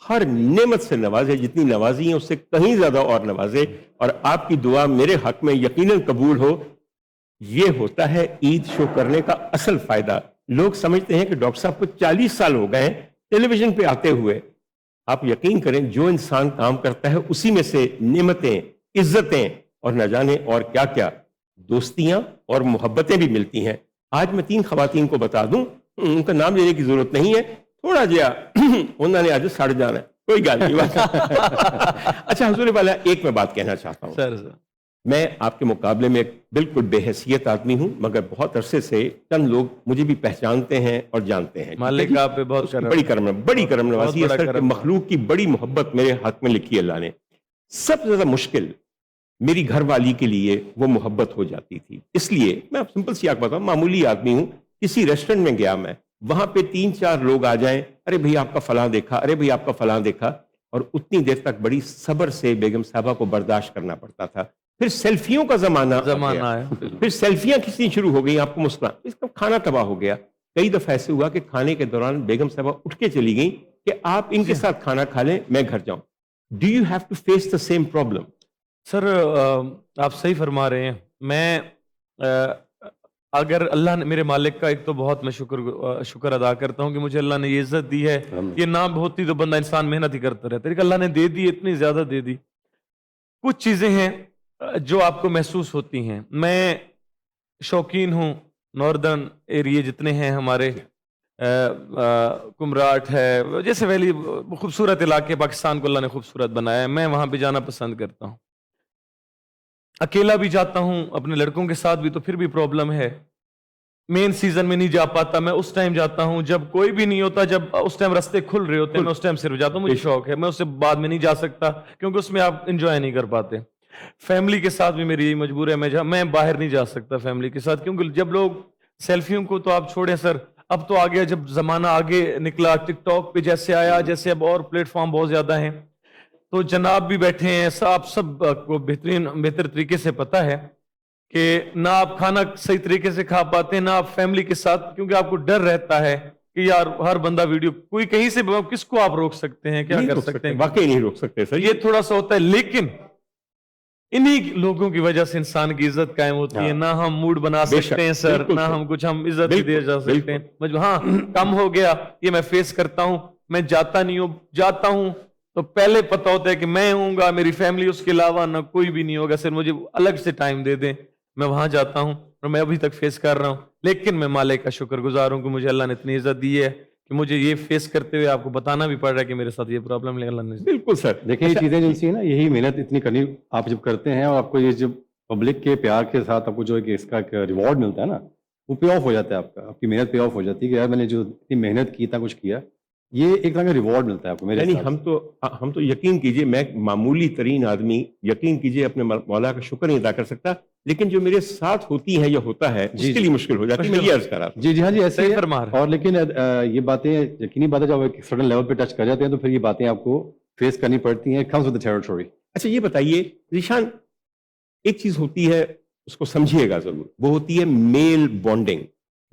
हर नेमत से नवाजे जितनी नवाजी है उससे कहीं ज्यादा और नवाजे और आपकी दुआ मेरे हक में यकीनन कबूल हो ये होता है ईद शो करने का असल फायदा लोग समझते हैं कि डॉक्टर साहब को 40 साल हो गए टेलीविजन पे आते हुए आप यकीन करें जो इंसान काम करता है उसी में से नेमतें इज्जतें और न जाने और क्या क्या दोस्तियां और मोहब्बतें भी मिलती हैं आज मैं 3 खवातीन को बता दूं उनका नाम लेने की जरूरत नहीं है थोड़ा जिया उन्होंने आज सड़ जाना है कोई गल नहीं अच्छा हुजूर वाला एक मैं बात कहना चाहता हूँ सर میں آپ کے مقابلے میں ایک بالکل بے حیثیت آدمی ہوں، مگر بہت عرصے سے چند لوگ مجھے بھی پہچانتے ہیں اور جانتے ہیں. مالک آپ پہ بہت اس کی کرم بڑی کرم نوازی ہے بہت بڑا سر، کہ کرم ہے. مخلوق کی بڑی محبت میرے حق میں لکھی اللہ نے. سب سے زیادہ مشکل میری گھر والی کے لیے وہ محبت ہو جاتی تھی. اس لیے میں آپ سمپل سی آپ بتاؤں، معمولی آدمی ہوں، کسی ریسٹورینٹ میں گیا میں، وہاں پہ 3-4 لوگ آ جائیں، ارے بھئی آپ کا فلاں دیکھا، ارے بھئی آپ کا فلاں دیکھا، اور اتنی دیر تک بڑی صبر سے بیگم صاحبہ کو برداشت کرنا پڑتا تھا. پھر سیلفیوں کا زمانہ آ زمانہ گیا. ہے. پھر سیلفیاں کھینچنی شروع ہو گئی، آپ کو مسکران، اس کا کھانا تباہ ہو گیا. کئی دفعہ ایسے ہوا کہ کھانے کے دوران بیگم صاحبہ اٹھ کے چلی گئیں کہ آپ ان کے ساتھ کھانا کھا لیں، میں گھر جاؤں. Do you have to face the same problem? Sir آپ صحیح فرما رہے ہیں. میں اگر اللہ نے میرے مالک کا ایک تو بہت میں شکر ادا کرتا ہوں کہ مجھے اللہ نے یہ عزت دی ہے. یہ نہ ہوتی تو بندہ انسان محنت ہی کرتا رہتا، لیکن اللہ نے دے دی، اتنی زیادہ دے دی. کچھ چیزیں ہیں جو آپ کو محسوس ہوتی ہیں. میں شوقین ہوں ناردرن ایریے جتنے ہیں ہمارے، کمراٹ ہے، جیسے ویلی، خوبصورت علاقے پاکستان کو اللہ نے خوبصورت بنایا ہے، میں وہاں پہ جانا پسند کرتا ہوں. اکیلا بھی جاتا ہوں، اپنے لڑکوں کے ساتھ بھی، تو پھر بھی پرابلم ہے. مین سیزن میں نہیں جا پاتا. میں اس ٹائم جاتا ہوں جب کوئی بھی نہیں ہوتا، جب اس ٹائم رستے کھل رہے ہوتے ہیں، میں اس ٹائم صرف جاتا ہوں. مجھے شوق ہے، میں اس سے بعد میں نہیں جا سکتا کیونکہ اس میں آپ انجوائے نہیں کر پاتے. فیملی کے ساتھ بھی میری یہی مجبور ہے، میں باہر نہیں جا سکتا فیملی کے ساتھ، کیونکہ جب لوگ سیلفیوں کو تو آپ چھوڑیں سر، اب تو آگے جب زمانہ آگے نکلا، ٹک ٹاک پہ جیسے آیا، جیسے اب اور پلیٹ فارم بہت زیادہ ہیں، تو جناب بھی بیٹھے ہیں، آپ سب کو بہتر طریقے سے پتہ ہے کہ نہ آپ کھانا صحیح طریقے سے کھا پاتے ہیں، نہ آپ فیملی کے ساتھ، کیونکہ آپ کو ڈر رہتا ہے کہ یار ہر بندہ ویڈیو، کوئی کہیں سے کس کو آپ روک سکتے ہیں، کیا کر سکتے ہیں، واقعی نہیں روک سکتے سر. یہ تھوڑا سا ہوتا ہے. لیکن انہی لوگوں کی وجہ سے انسان کی عزت قائم ہوتی ہے. نہ ہم موڈ بنا سکتے ہیں سر، نہ ہم کچھ، ہم عزت بھی دے جا سکتے ہیں. ہاں کم ہو گیا، یہ میں فیس کرتا ہوں. میں جاتا نہیں ہوں، جاتا ہوں تو پہلے پتہ ہوتا ہے کہ میں ہوں گا، میری فیملی، اس کے علاوہ نہ کوئی بھی نہیں ہوگا. صرف مجھے الگ سے ٹائم دے دیں، میں وہاں جاتا ہوں، اور میں ابھی تک فیس کر رہا ہوں. لیکن میں مالک کا شکر گزار ہوں کہ مجھے اللہ نے اتنی عزت دی ہے کہ مجھے یہ فیس کرتے ہوئے آپ کو بتانا بھی پڑ رہا ہے کہ میرے ساتھ یہ پرابلم ہے. اللہ نے بالکل سر. دیکھیں یہ چیزیں جو سی ہیں نا، یہی محنت اتنی کرنی آپ جب کرتے ہیں، اور آپ کو یہ جب پبلک کے پیار کے ساتھ آپ کو جو اس کا ایک ریوارڈ ملتا ہے نا، وہ پے آف ہو جاتا ہے. آپ کا، آپ کی محنت پے آف ہو جاتی ہے کہ یار میں نے جو اتنی محنت کی، اتنا کچھ کیا، یہ ایک طرح کا ریوارڈ ملتا ہے آپ کو. میرے یعنی حساب سے ہم تو یقین کیجئے، میں معمولی ترین آدمی، یقین کیجئے اپنے مولا کا شکر نہیں ادا کر سکتا، لیکن جو میرے ساتھ ہوتی ہیں یا ہوتا ہے، اس کے لیے مشکل ہو جاتی ہے. میں یہ عرض کر رہا تھا. جی ہاں جی، ایسے صحیح ہی فرما رہے ہیں. اور لیکن یہ باتیں یقینی بات ہے، جب ایک سڈن لیول پہ ٹچ کر جاتے ہیں تو پھر یہ باتیں آپ کو فیس کرنی پڑتی ہیں. comes with the territory. اچھا یہ بتائیے ذیشان، ایک چیز ہوتی ہے، اس کو سمجھیے گا ضرور، وہ ہوتی ہے میل بانڈنگ.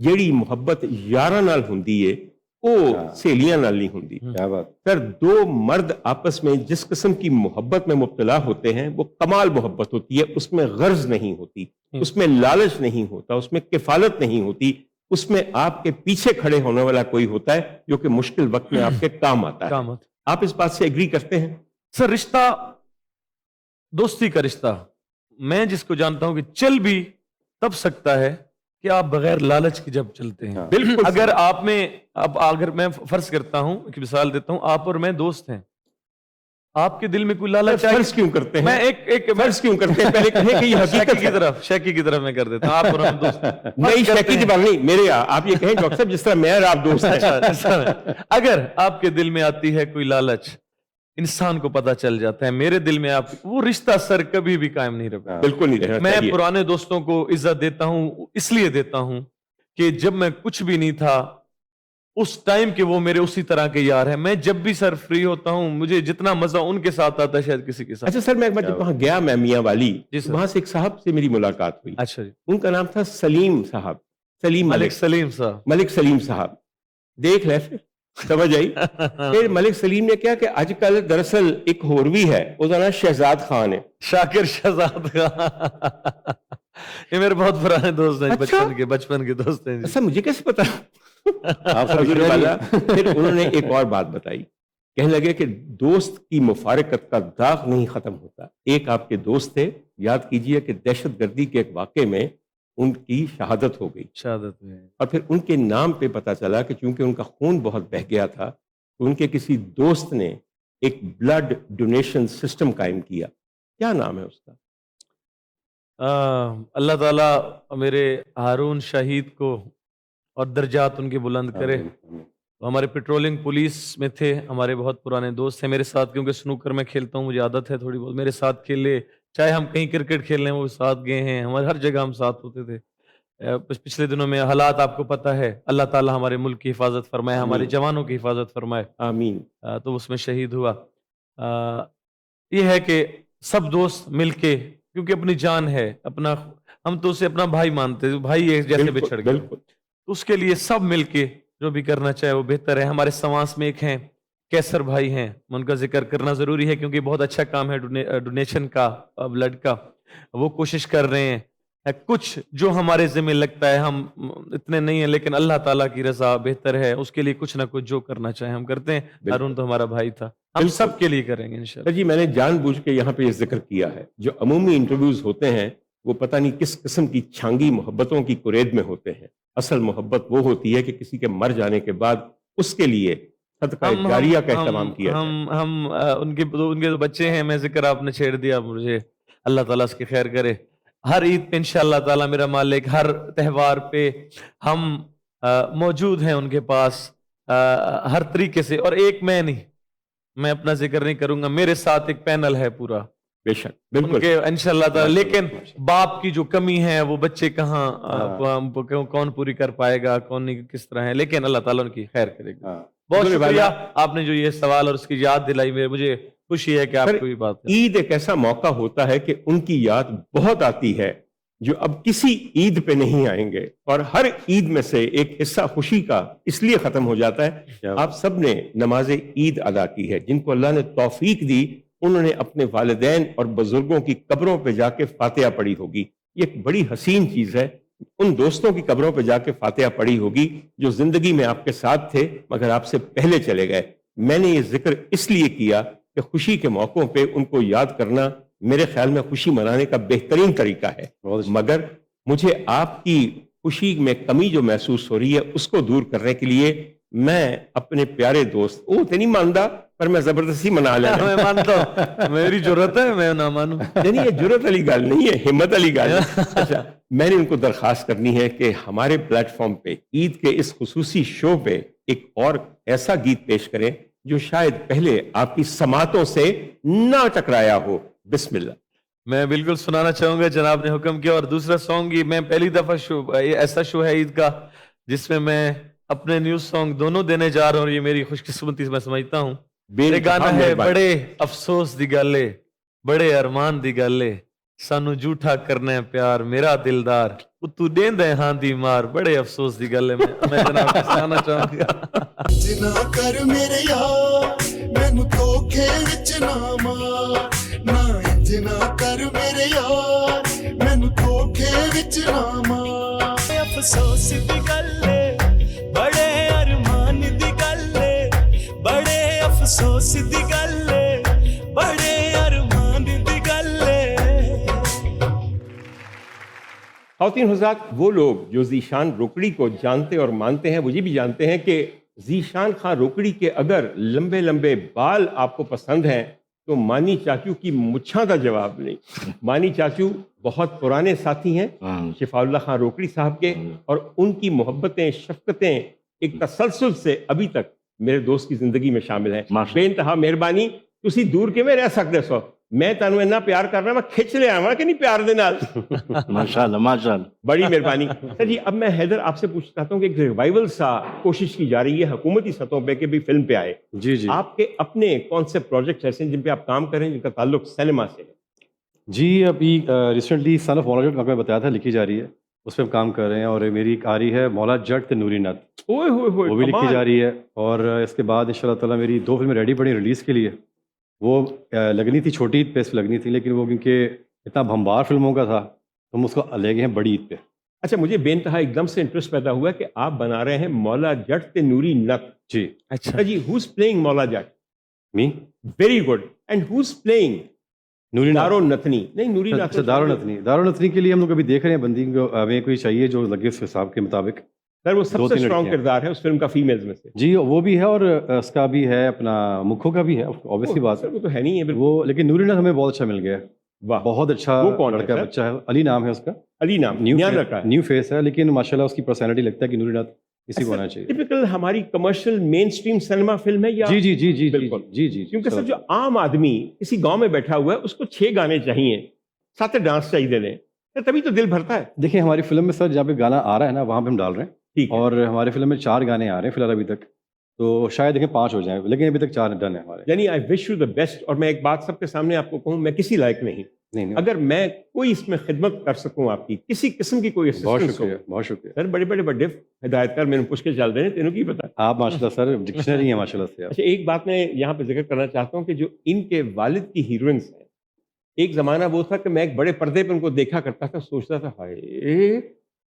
جیڑی محبت یاراں نال ہوندی ہے وہ سہیلیاں نال نہیں ہوندی. کیا بات. سر، دو مرد آپس میں جس قسم کی محبت میں مبتلا ہوتے ہیں، وہ کمال محبت ہوتی ہے. اس میں غرض نہیں ہوتی، اس میں لالچ نہیں ہوتا، اس میں کفالت نہیں ہوتی، اس میں آپ کے پیچھے کھڑے ہونے والا کوئی ہوتا ہے جو کہ مشکل وقت میں آپ کے کام آتا ہے. آپ اس بات سے ایگری کرتے ہیں؟ سر رشتہ دوستی کا رشتہ میں جس کو جانتا ہوں کہ چل بھی تب سکتا ہے کہ آپ بغیر لالچ کے جب چلتے ہیں. بالکل. اگر آپ میں، اب اگر میں فرض کرتا ہوں، ایک مثال دیتا ہوں، آپ اور میں دوست ہیں، آپ کے دل میں کوئی لالچ ہے، فرض کیوں کرتے ہیں؟ میں ایک فرض کیوں کرتے ہیں؟ پہلے کہیں کہ یہ حقیقت کی طرف، شیکی کی طرف میں کر دیتا ہوں. آپ اور ہم دوست نہیں، شیکی کی بات نہیں میرے، آپ یہ کہیں ڈاکٹر صاحب جس طرح میں اور آپ دوست ہیں. اگر آپ کے دل میں آتی ہے کوئی لالچ، انسان کو پتا چل جاتا ہے. میرے دل میں آپ، وہ رشتہ سر کبھی بھی قائم نہیں رہتا. بالکل نہیں رہنا میں چاہیے. پرانے دوستوں کو عزت دیتا ہوں، اس لیے دیتا ہوں کہ جب میں کچھ بھی نہیں تھا اس ٹائم کے وہ میرے اسی طرح کے یار ہیں. میں جب بھی سر فری ہوتا ہوں، مجھے جتنا مزہ ان کے ساتھ آتا ہے شاید کسی کے ساتھ. اچھا سر، میں ایک بار جب وہاں گیا میں میاں والی، جی سر. وہاں سے ایک صاحب سے میری ملاقات ہوئی. اچھا جی. ان کا نام تھا سلیم صاحب، سلیم ملک سلیم صاحب. ملک سلیم صاحب. دیکھ لے پھر سمجھ آئی. پھر ملک سلیم نے کیا کہ آج کل دراصل ایک اور بھی ہے، اس کا نام شہزاد خان ہے. شاکر شہزاد خان. یہ میرے بہت پرانے دوست ہیں، بچپن کے دوست ہیں. اچھا مجھے کیسے پتا؟ پھر انہوں نے ایک اور بات بتائی، کہنے لگے کہ دوست کی مفارقت کا داغ نہیں ختم ہوتا. ایک آپ کے دوست تھے، یاد کیجئے کہ دہشت گردی کے ایک واقعے میں ان کی شہادت ہو گئی. شہادت میں. اور پھر ان کے نام پہ پتا چلا کہ چونکہ ان کا خون بہت بہہ گیا تھا تو ان کے کسی دوست نے ایک بلڈ ڈونیشن سسٹم قائم کیا. کیا نام ہے اس کا؟ اللہ تعالیٰ میرے ہارون شہید کو اور درجات ان کے بلند کرے. وہ ہمارے پیٹرولنگ پولیس میں تھے, ہمارے بہت پرانے دوست ہیں میرے ساتھ, کیونکہ سنوکر میں کھیلتا ہوں, مجھے عادت ہے تھوڑی بہت, میرے ساتھ کھیلے, چاہے ہم کہیں کرکٹ کھیل رہے ہیں وہ ساتھ گئے ہیں, ہمارے ہر جگہ ہم ساتھ ہوتے تھے. پچھلے دنوں میں حالات آپ کو پتہ ہے, اللہ تعالیٰ ہمارے ملک کی حفاظت فرمائے, ہمارے جوانوں کی حفاظت فرمائے, آمین. تو اس میں شہید ہوا. یہ ہے کہ سب دوست مل کے, کیونکہ اپنی جان ہے, اپنا, ہم تو اسے اپنا بھائی مانتے, بھائی ایک جیسے بالکل بچھڑ گئے, بالکل. تو اس کے لیے سب مل کے جو بھی کرنا چاہے وہ بہتر ہے. ہمارے سماج میں ایک ہیں کیسر بھائی ہیں, ان کا ذکر کرنا ضروری ہے کیونکہ بہت اچھا کام ہے ڈونیشن کا, بلڈ کا, وہ کوشش کر رہے ہیں. کچھ جو ہمارے ذمہ لگتا ہے, ہم اتنے نہیں ہیں, لیکن اللہ تعالیٰ کی رضا بہتر ہے, اس کے لیے کچھ نہ کچھ جو کرنا چاہے ہم کرتے ہیں. ہارون تو ہمارا بھائی تھا, ہم بالکل. سب کے لیے کریں گے انشاءاللہ. جی میں نے جان بوجھ کے یہاں پہ یہ ذکر کیا ہے, جو عمومی انٹرویوز ہوتے ہیں وہ پتہ نہیں کس قسم کی چھانگی محبتوں کی کرید میں ہوتے ہیں. اصل محبت وہ ہوتی ہے کہ کسی کے مر جانے کے بعد اس کے لیے صدقہ جاریہ کا اہتمام کیا جائے. ہم ان کے جو بچے ہیں, میں ذکر آپ نے چھیڑ دیا, مجھے اللہ تعالیٰ اس کی خیر کرے. ہر عید پہ انشاءاللہ تعالیٰ میرا مالک, ہر تہوار پہ ہم موجود ہیں ان کے پاس ہر طریقے سے. اور ایک میں نہیں, میں اپنا ذکر نہیں کروں گا, میرے ساتھ ایک پینل ہے پورا, بے شک ان بالکل. کے انشاءاللہ تعالیٰ. لیکن باپ کی جو کمی ہے وہ بچے کہاں, کون پوری کر پائے گا, کون نہیں, کس طرح ہے, لیکن اللہ تعالیٰ ان کی خیر کرے گا. بہت شکریہ آپ نے جو یہ سوال اور اس کی یاد دلائی, مجھے خوشی ہے کہ آپ کو بھی بات ہے. عید ایک ایسا موقع ہوتا ہے کہ ان کی یاد بہت آتی ہے جو اب کسی عید پہ نہیں آئیں گے, اور ہر عید میں سے ایک حصہ خوشی کا اس لیے ختم ہو جاتا ہے. آپ سب نے نماز عید ادا کی ہے, جن کو اللہ نے توفیق دی, انہوں نے اپنے والدین اور بزرگوں کی قبروں پہ جا کے فاتحہ پڑھی ہوگی. یہ ایک بڑی حسین چیز ہے. ان دوستوں کی قبروں پہ جا کے فاتحہ پڑھی ہوگی جو زندگی میں آپ کے ساتھ تھے مگر آپ سے پہلے چلے گئے. میں نے یہ ذکر اس لیے کیا کہ خوشی کے موقعوں پہ ان کو یاد کرنا میرے خیال میں خوشی منانے کا بہترین طریقہ ہے. مگر مجھے آپ کی خوشی میں کمی جو محسوس ہو رہی ہے اس کو دور کرنے کے لیے میں اپنے پیارے دوست, وہ تو نہیں مانتا پر میں زبردستی منا لیا. میں مانتا ہوں, میری ضرورت ہے, میں نہ مانوں. نہیں یہ ضرورت والی گل نہیں ہے, ہمت والی گل ہے. اچھا, میں نے ان کو درخواست کرنی ہے کہ ہمارے پلیٹ فارم پہ عید کے اس خصوصی شو پہ ایک اور ایسا گیت پیش کریں جو شاید پہلے آپ کی سماعتوں سے نہ ٹکرایا ہو. بسم اللہ. میں بالکل سنانا چاہوں گا, جناب نے حکم کیا. اور دوسرا سانگ یہ میں پہلی دفعہ ایسا شو ہے عید کا جس میں اپنے نیوز سانگ دونوں دینے جا رہا ہوں, اور یہ میری خوش قسمتی سے میں سمجھتا ہوں. یہ گانا ہے بڑے افسوس دی گل ہے, بڑے ارمان دی گل ہے, سانو جھوٹا کرنا ہے پیار میرا دلدار, تو دیندا ہے ہاں دی مار, بڑے افسوس دی گل ہے. میں جناب کو سنانا چاہوں گا. جنا کر میرے یار مینوں دھوکے وچ نہ مار, نہ جنا کر میرے یار مینوں دھوکے وچ نہ مار. افسوس دی گل ہے, بڑے ارمان دی گل ہے, بڑے افسوس دی گل ہے, بڑے ارمان دی گل ہے. خواتین حضرات, وہ لوگ جو ذیشان روکڑی کو جانتے اور مانتے ہیں وہ یہ بھی جانتے ہیں کہ ذیشان خان روکڑی کے اگر لمبے لمبے بال آپ کو پسند ہیں تو مانی چاچو کی مچھاں کا جواب نہیں. مانی چاچو بہت پرانے ساتھی ہیں شفاء اللہ خان روکڑی صاحب کے, اور ان کی محبتیں شفقتیں ایک تسلسل سے ابھی تک میرے دوست کی زندگی میں شامل ہیں. بے انتہا مہربانی, تسی دور کیویں رہ سکتے سو, میں تانوں اتنا پیار کرنا, میں کھچ لے آواں کہ نہیں پیار دے نال. ماشاءاللہ ماشاءاللہ, بڑی مہربانی. سر جی اب میں حیدر آپ سے پوچھنا چاہتا ہوں کہ ایک ریوائول سا کوشش کی جا رہی ہے حکومتی سطحوں پہ کہ بھی فلم پہ آئے. جی جی آپ کے اپنے کون سے پروجیکٹس ایسے ہیں جن پہ آپ کام کریں جن کا تعلق سینما سے ہے؟ جی, ابھی ریسنٹلی سن آف مولا جٹ میں بتایا تھا لکھی جا رہی ہے, اس پہ ہم کام کر رہے ہیں. اور میری ایک آ رہی ہے مولا جٹ تے نوری نت, اوئے ہوئے ہوئے, وہ بھی لکھی کمال. جا رہی ہے. اور اس کے بعد انشاءاللہ تعالیٰ میری 2 فلمیں ریڈی پڑی ریلیز کے لیے. وہ لگنی تھی چھوٹی عید پہ اس پہ لگنی تھی, لیکن وہ کیونکہ اتنا بھمبار فلموں کا تھا تو ہم اس کو لے گئے ہیں بڑی عید پہ. اچھا, مجھے بے انتہا ایک دم سے انٹرسٹ پیدا ہوا کہ آپ بنا رہے ہیں مولا جٹ تے نوری نت. جی اچھا جی, who's playing Maula Jatt? Me very good. And who's playing Noori Natt. دارو نتنی؟ نہیں, نوری نت. اچھا, دارو نتنی کے لیے ہم لوگ ابھی دیکھ رہے ہیں بندی کو, ہمیں کوئی چاہیے جو لگے اس حساب کے مطابق. سر وہ سب 2-3 سے اسٹرانگ لڑکیاں. کردار ہے اس فلم کا فیمیلز میں سے. جی وہ بھی ہے, اور اس کا بھی ہے اپنا مکھو کا بھی ہے, obviously بات سر ہے وہ تو ہے نہیں ہے بالکل. وہ, لیکن نوری نت ہمیں بہت اچھا مل گیا ہے. वाह, बहुत अच्छा वो कौन है लड़का सर? बच्चा है, अली नाम है उसका, अली नाम ध्यान रखा है। न्यू फेस है, लेकिन माशाल्लाह उसकी पर्सनैलिटी लगता है कि नूरीनाथ इसी को होना चाहिए। टिपिकल हमारी commercial main stream cinema film है या जी जी जी जी बिल्कुल। जी जी क्योंकि सर जो आम आदमी किसी गांव में बैठा हुआ है उसको 6 गाने चाहिए, 7 डांस चाहिए ने, तो तभी तो दिल भरता है। देखिए हमारी फिल्म में सर जहाँ पे गाना आ रहा है ना वहाँ पे हम डाल रहे हैं, ठीक है। और हमारी फिल्म में 4 गाने आ रहे हैं फिलहाल अभी तक, तो शायद देखें 5 हो जाए, लेकिन अभी तक 4 डन है हमारे। यानी I wish you the best. और मैं एक बात सबके सामने आपको कहूँ, मैं किसी लायक नहीं, नहीं अगर मैं कोई इसमें खिदमत कर सकूं आपकी, किसी किस्म की कोई बहुत असिस्टेंस हो, शुक्रिया, बहुत शुक्रिया। सर बड़े बड़े बड़े हिदायतकार मैंने पूछ के चल रहे हैं, तेनों की पता। आप माशाल्लाह सर डिक्शनरी हैं माशाल्लाह से आप। अच्छा, एक बात मैं यहाँ पे जिक्र करना चाहता हूँ कि जो इनके वालिद की हीरोइंस हैं, एक जमाना वो था कि मैं एक बड़े पर्दे पे उनको देखा करता था, सोचता था हाय,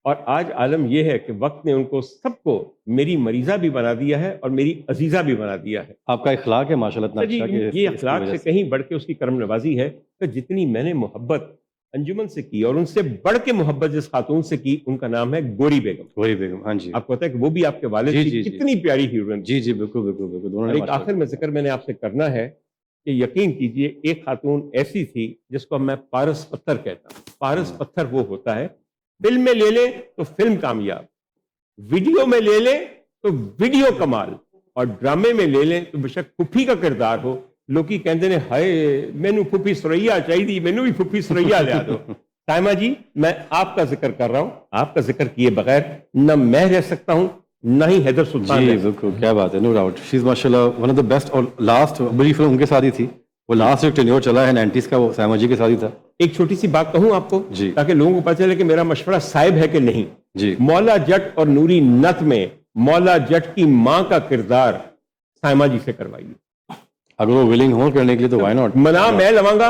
और आज आलम यह है कि वक्त ने उनको सबको मेरी मरीजा भी बना दिया है और मेरी अजीजा भी बना दिया है। आपका इखलाक है माशाल्लाह इतना जी, अच्छा कि ये इसकी अखलाक वजह से कहीं बढ़ के उसकी करम नवाजी है कि जितनी मैंने मोहब्बत अंजुमन से की और उनसे बढ़ के मोहब्बत जिस खातून से की, उनका नाम है गोरी बेगम। गोरी बेगम, हाँ जी आपको पता है कि वो भी आपके वालिद जी, की जी, जी। कितनी प्यारी हीरोइन थी। जी जी बिल्कुल बिल्कुल बिल्कुल, दोनों और ने एक आखिर में जिक्र मैंने आपसे करना है कि यकीन कीजिए एक खातून ऐसी थी जिसको मैं पारस पत्थर कहता हूँ। पारस पत्थर वो होता है, फिल्म में ले ले तो फिल्म कामयाब, वीडियो में ले ले तो वीडियो कमाल, और ड्रामे में ले लें तो बेशक फुफी का किरदार हो, लोग कहते ने हाय मैनू फुफी सुरैया चाहिए, मैनू भी फुफी सुरैया लिया दो। साइमा जी, मैं आपका जिक्र कर रहा हूँ, आपका जिक्र किए बगैर न मैं रह सकता हूँ न ही हैदर सुल्तान जी रह सकता। बिल्कुल, क्या बात है, नो डाउट शी इज माशाल्लाह वन ऑफ द बेस्ट। और लास्ट बड़ी फिल्म उनके साथ ही थी, वो लास्ट एक टेन्योर चला है 90s का, वो साइमा जी के साथ ही था। एक छोटी सी बात कहूँ आपको जी। ताकि लोगों को पता चले कि मेरा मशवरा साहिब है कि नहीं। जी मौला जट और नूरी नत में मौला जट की माँ का किरदार साइमा जी से करवाइए। अगर वो विलिंग हो करने के लिए तो व्हाई नॉट, मना मैं लवांगा,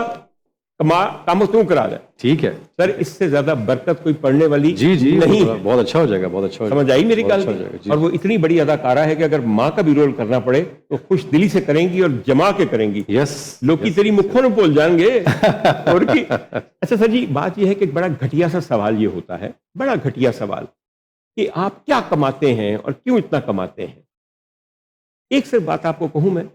काम तू करा दे। ठीक है। सर इससे ज्यादा बरकत कोई पढ़ने वाली जी जी नहीं है। बहुत अच्छा हो जाएगा, बहुत अच्छा हो समझ जाएगा, आई मेरी बहुत गल? अच्छा हो जाएगा, जी। और वो इतनी बड़ी अदाकारा है कि अगर माँ का भी रोल करना पड़े तो खुश दिली से करेंगी और जमा के करेंगी। यस लोग की तेरी मुखों में बोल जाएंगे और की। अच्छा सर जी, बात यह है कि एक बड़ा घटिया सा सवाल ये होता है, बड़ा घटिया सवाल, कि आप क्या कमाते हैं और क्यों इतना कमाते हैं। एक सिर्फ बात आपको कहूं मैं,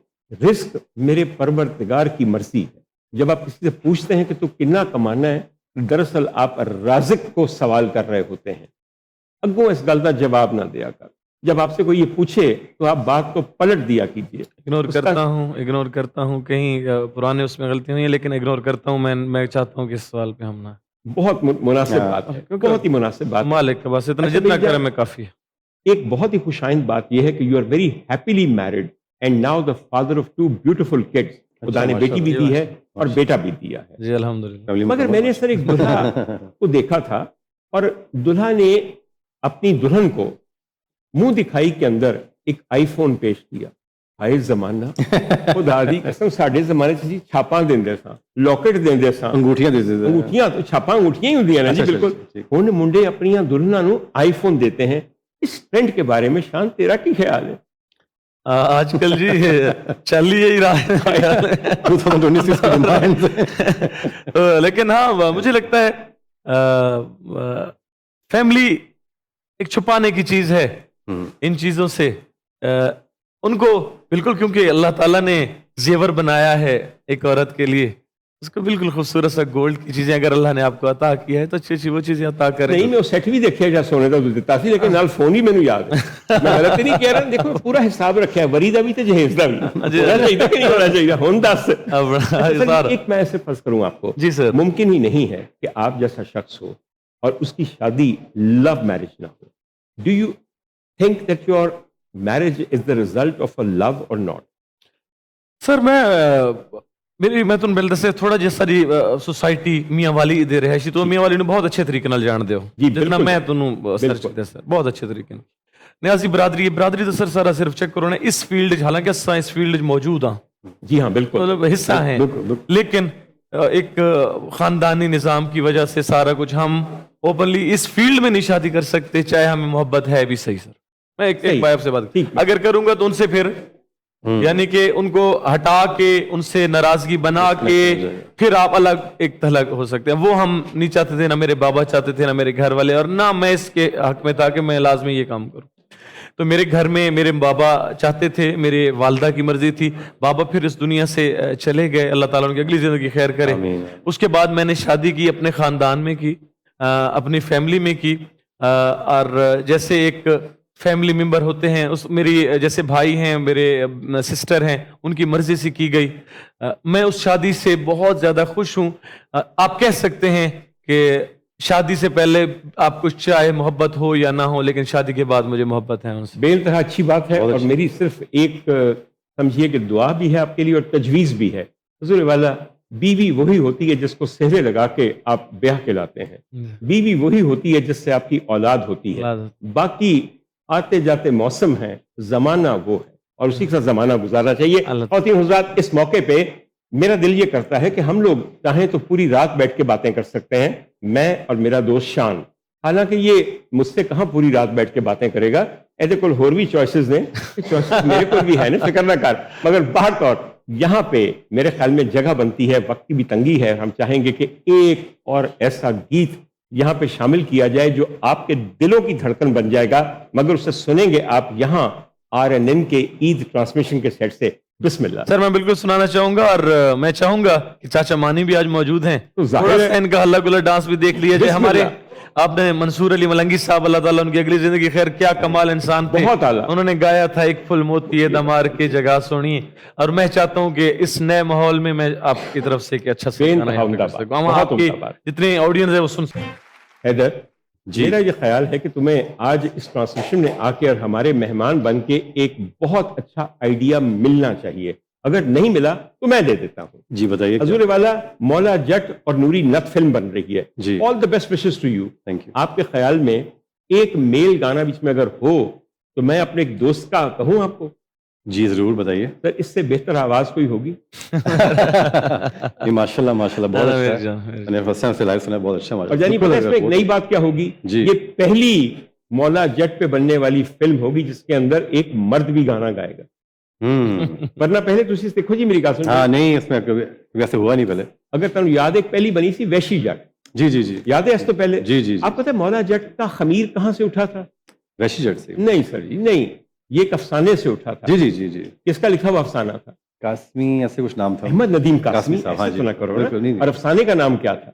रिस्क मेरे परवरदिगार की मर्जी है। जब आप किसी से पूछते हैं कि तू कितना कमाना है, दरअसल आप राज़िक को सवाल कर रहे होते हैं। अगों इस गल का जवाब ना दिया कर। जब आपसे कोई ये पूछे तो आप बात को पलट दिया कीजिए। इग्नोर करता हूँ, कहीं पुराने उसमें गलती हुई है, लेकिन इग्नोर करता हूँ। मैं चाहता हूँ कि इस सवाल पे हम ना, बहुत मुनासिब बात है, क्योंकि बहुत ही मुनासिब बात है। मालिक के पास इतना अच्छा, जितना भैया, करे मैं काफी है। एक बहुत ही खुशाइंद बात यह है कि you are very happily married and now the father of 2 beautiful kids. खुदा ने बेटी भी दी है और बेटा भी दिया है। जी अल्हम्दुलिल्लाह। मगर मैंने सर एक दुल्हा को देखा था और दुल्हा ने अपनी दुल्हन को मुंह दिखाई के अंदर एक आईफोन पेश किया। हाय जमाना, खुदा दी कसम साडे जमाने च जी छापां देंदे सां, लॉकेट देंदे सां, अंगूठियां दे देते हैं। अंगूठियां तो छापां अंगूठियां ही होंदियां ने जी। अच्छा, बिल्कुल ठीक। हुण मुंडे अपनियां दुल्हनां नूं आईफोन देते हैं। इस ट्रेंड के बारे में शान तेरा की ख्याल है? आजकल जी चल ही यही रहा है 2026 की डिमांड से। लेकिन हाँ मुझे लगता है फैमिली एक छुपाने की चीज है इन चीजों से, उनको बिल्कुल, क्योंकि अल्लाह ताला ने जेवर बनाया है एक औरत के लिए, उसको बिल्कुल खूबसूरत सा गोल्ड की चीजें अगर अल्लाह ने आपको अता किया है तो अच्छी अच्छी वो चीजें अता करें। नहीं, मैं वो सेट भी देखिया जा सोने का दिता सी, लेकिन नाल फोन ही मैनू याद है। मैं गलत नहीं कह रहा, देखो पूरा हिसाब रखा वरी दा भी ते जहेज दा भी। होना चाहिए कि नहीं होना चाहिए? हुण दस। अब एक मैं ऐसे फर्ज करूं आपको, जी सर, मुमकिन ही नहीं है कि आप जैसा शख्स हो और उसकी शादी लव मैरिज ना हो। Do you think that your marriage is the result of a love और नॉट? सर मैं तुम मिलते से थोड़ा जिस सारी सोसाइटी मियाँ वाली दे रही तो मियाँ वाली ने बहुत अच्छे तरीके नाल जान दे जी, जितना बिल्कुल। मैं तुम सर्च किया सर बहुत अच्छे तरीके नाल। नियासी बरादरी तो सर सारा सिर्फ चेक करो ना इस फील्ड हालांकि असां इस फील्ड मौजूद हाँ, जी हाँ बिल्कुल, मतलब हिस्सा है, लेकिन एक खानदानी निज़ाम की वजह से सारा कुछ हम ओपनली इस फील्ड में नहीं शादी कर सकते, चाहे हमें मोहब्बत है भी। सही सर, मैं एक बार आपसे बात ठीक। अगर करूंगा तो उनसे फिर यानी कि उनको हटा के उनसे नाराजगी बना के फिर आप अलग एक थलग हो सकते हैं। वो हम नहीं चाहते थे, ना मेरे बाबा चाहते थे, ना मेरे घर वाले, और ना मैं इसके हक में था कि मैं लाजमी ये काम करूं। تو میرے گھر میں میرے بابا چاہتے تھے, میرے والدہ کی مرضی تھی, بابا پھر اس دنیا سے چلے گئے, اللہ تعالیٰ ان کی اگلی زندگی خیر کرے. آمین. اس کے بعد میں نے شادی کی, اپنے خاندان میں کی, اپنی فیملی میں کی, اور جیسے ایک فیملی ممبر ہوتے ہیں, اس میری جیسے بھائی ہیں, میرے سسٹر ہیں, ان کی مرضی سے کی گئی. میں اس شادی سے بہت زیادہ خوش ہوں. آپ کہہ سکتے ہیں کہ شادی سے پہلے آپ کو چاہے محبت ہو یا نہ ہو, لیکن شادی کے بعد مجھے محبت ہے ان سے. بے انتہا اچھی بات ہے, اور میری صرف ایک سمجھیے کہ دعا بھی ہے آپ کے لیے اور تجویز بھی ہے. حضور والا, بیوی وہی ہوتی ہے جس کو سہرے لگا کے آپ بیاہ کہلاتے ہیں. بیوی وہی ہوتی ہے جس سے آپ کی اولاد ہوتی ہے. باقی آتے جاتے موسم ہے, زمانہ وہ ہے, اور اسی کے ساتھ زمانہ گزارنا چاہیے. خواتین حضرات, اس موقع پہ میرا دل یہ کرتا ہے کہ ہم لوگ چاہیں تو پوری رات بیٹھ کے باتیں کر سکتے ہیں, میں اور میرا دوست شان. حالانکہ یہ مجھ سے کہاں پوری رات بیٹھ کے باتیں کرے گا, ایسے کوئی اور بھی چوائسز نے, چوائسز میرے کو بھی ہے نا, فکر نہ کر. مگر باہر طور یہاں پہ میرے خیال میں جگہ بنتی ہے, وقت کی بھی تنگی ہے. ہم چاہیں گے کہ ایک اور ایسا گیت یہاں پہ شامل کیا جائے جو آپ کے دلوں کی دھڑکن بن جائے گا, مگر اسے سنیں گے آپ یہاں RNN کے عید ٹرانسمیشن کے سیٹ سے. بسم اللہ. سر میں بالکل سنانا چاہوں گا, اور میں چاہوں گا کہ چاچا مانی بھی آج موجود ہیں, تو ظاہر تھوڑا ہے سا ان کا ہلا گلا ڈانس بھی دیکھ لیا جائے. بسم ہمارے اللہ. آپ نے منصور علی ملنگی صاحب, اللہ تعالیٰ ان کی اگلی زندگی خیر, کیا کمال انسان تھے, بہت اعلیٰ. انہوں نے گایا تھا ایک فل موتی دمار کے جگہ سونی. اور میں چاہتا ہوں کہ اس نئے ماحول میں آپ کی طرف سے ایک اچھا سا بے گانا انتہا عمدہ کر بات, سکوں. ہم بہت آپ کی عمدہ بات. جتنے آڈینس ہے وہ سن سکیں. حیدر, میرا یہ خیال ہے کہ تمہیں آج اس ٹرانسمیشن میں آ کے اور ہمارے مہمان بن کے ایک بہت اچھا آئیڈیا ملنا چاہیے. اگر نہیں ملا تو میں دے دیتا ہوں. جی بتائیے. حضور والا, مولا جٹ اور نوری نت فلم بن رہی ہے. جی. All the best wishes to you. Thank you. آپ کے خیال میں ایک میل گانا بیچ میں اگر ہو تو میں اپنے ایک دوست کا کہوں آپ کو؟ جی ضرور بتائیے. سر, اس سے بہتر آواز کوئی ہوگی؟ ماشاء اللہ ماشاء اللہ, بہت اچھا. میں نے فرسٹ ٹائم سے لائیو سنا, بہت اچھا. اور جانی پتہ ہے اس میں ایک نئی بات کیا ہوگی؟ جی. یہ پہلی مولا جٹ پہ بننے والی فلم ہوگی جس کے اندر ایک مرد بھی گانا گائے گا. ورنہ پہلے تو دیکھو جی میری بات سنو. ہاں نہیں, اس میں کبھی ایسے ہوا نہیں پہلے. اگر تم یاد, ایک پہلی بنی سی ویشی جٹ. جی جی جی. یاد ہے اس تو پہلے؟ جی جی. آپ پتہ ہے مولا جٹ کا خمیر کہاں سے اٹھا تھا؟ ویشی جٹ سے. نہیں سر جی, نہیں, یہ ایک افسانے سے اٹھا تھا. جی جی جی جی. کس کا لکھا ہوا افسانہ تھا؟ قاسمی ایسے کچھ نام تھا. احمد ندیم قاسمی. صاحب, ہاں ایسے جی. تو نہ کرو نا. بالکل نہیں. اور افسانے کا نام کیا تھا؟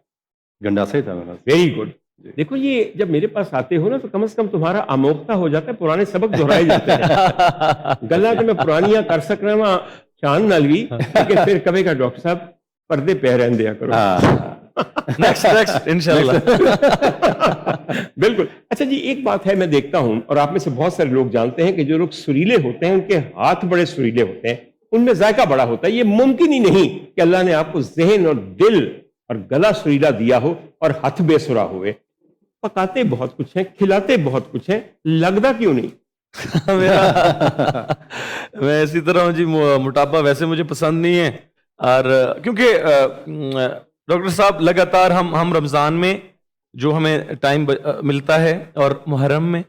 گنڈاسا ہی تھا میرا. Very good. دیکھو یہ جب میرے پاس آتے ہو نا تو کم از کم تمہارا آموختہ ہو جاتا ہے, پرانے سبق دہرائے جاتے ہیں. گلا کہ میں پرانیاں کر سک رہا ہوں چاند نالوی, لیکن پھر کبھی کا ڈاکٹر صاحب پردے پہ رہن دیا کرو. نیکسٹ انشاءاللہ. بالکل. اچھا جی, ایک بات ہے, میں دیکھتا ہوں اور آپ میں سے بہت سارے لوگ جانتے ہیں کہ جو لوگ سریلے ہوتے ہیں ان کے ہاتھ بڑے سریلے ہوتے ہیں, ان میں ذائقہ بڑا ہوتا ہے. یہ ممکن ہی نہیں کہ اللہ نے آپ کو ذہن اور دل اور گلا سریلا دیا ہو اور ہاتھ بے سرا ہوئے. پکاتے بہت کچھ ہیں, کھلاتے بہت کچھ ہیں, لگتا کیوں نہیں؟ میں اسی طرح ہوں جی, موٹاپا ویسے مجھے پسند نہیں ہے, اور کیونکہ ڈاکٹر صاحب لگاتار ہم رمضان میں جو ہمیں ٹائم ملتا ہے اور محرم میں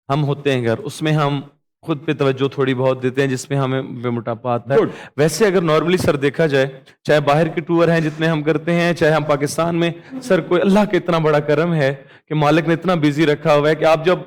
ہم ہوتے ہیں گھر, اس میں ہم خود پہ توجہ تھوڑی بہت دیتے ہیں جس میں ہمیں بے موٹاپا آتا ہے. ویسے اگر نارملی سر دیکھا جائے, چاہے باہر کے ٹور ہیں جتنے ہم کرتے ہیں, چاہے ہم پاکستان میں, سر کوئی اللہ کا اتنا بڑا کرم ہے کہ مالک نے اتنا بیزی رکھا ہوا ہے کہ آپ جب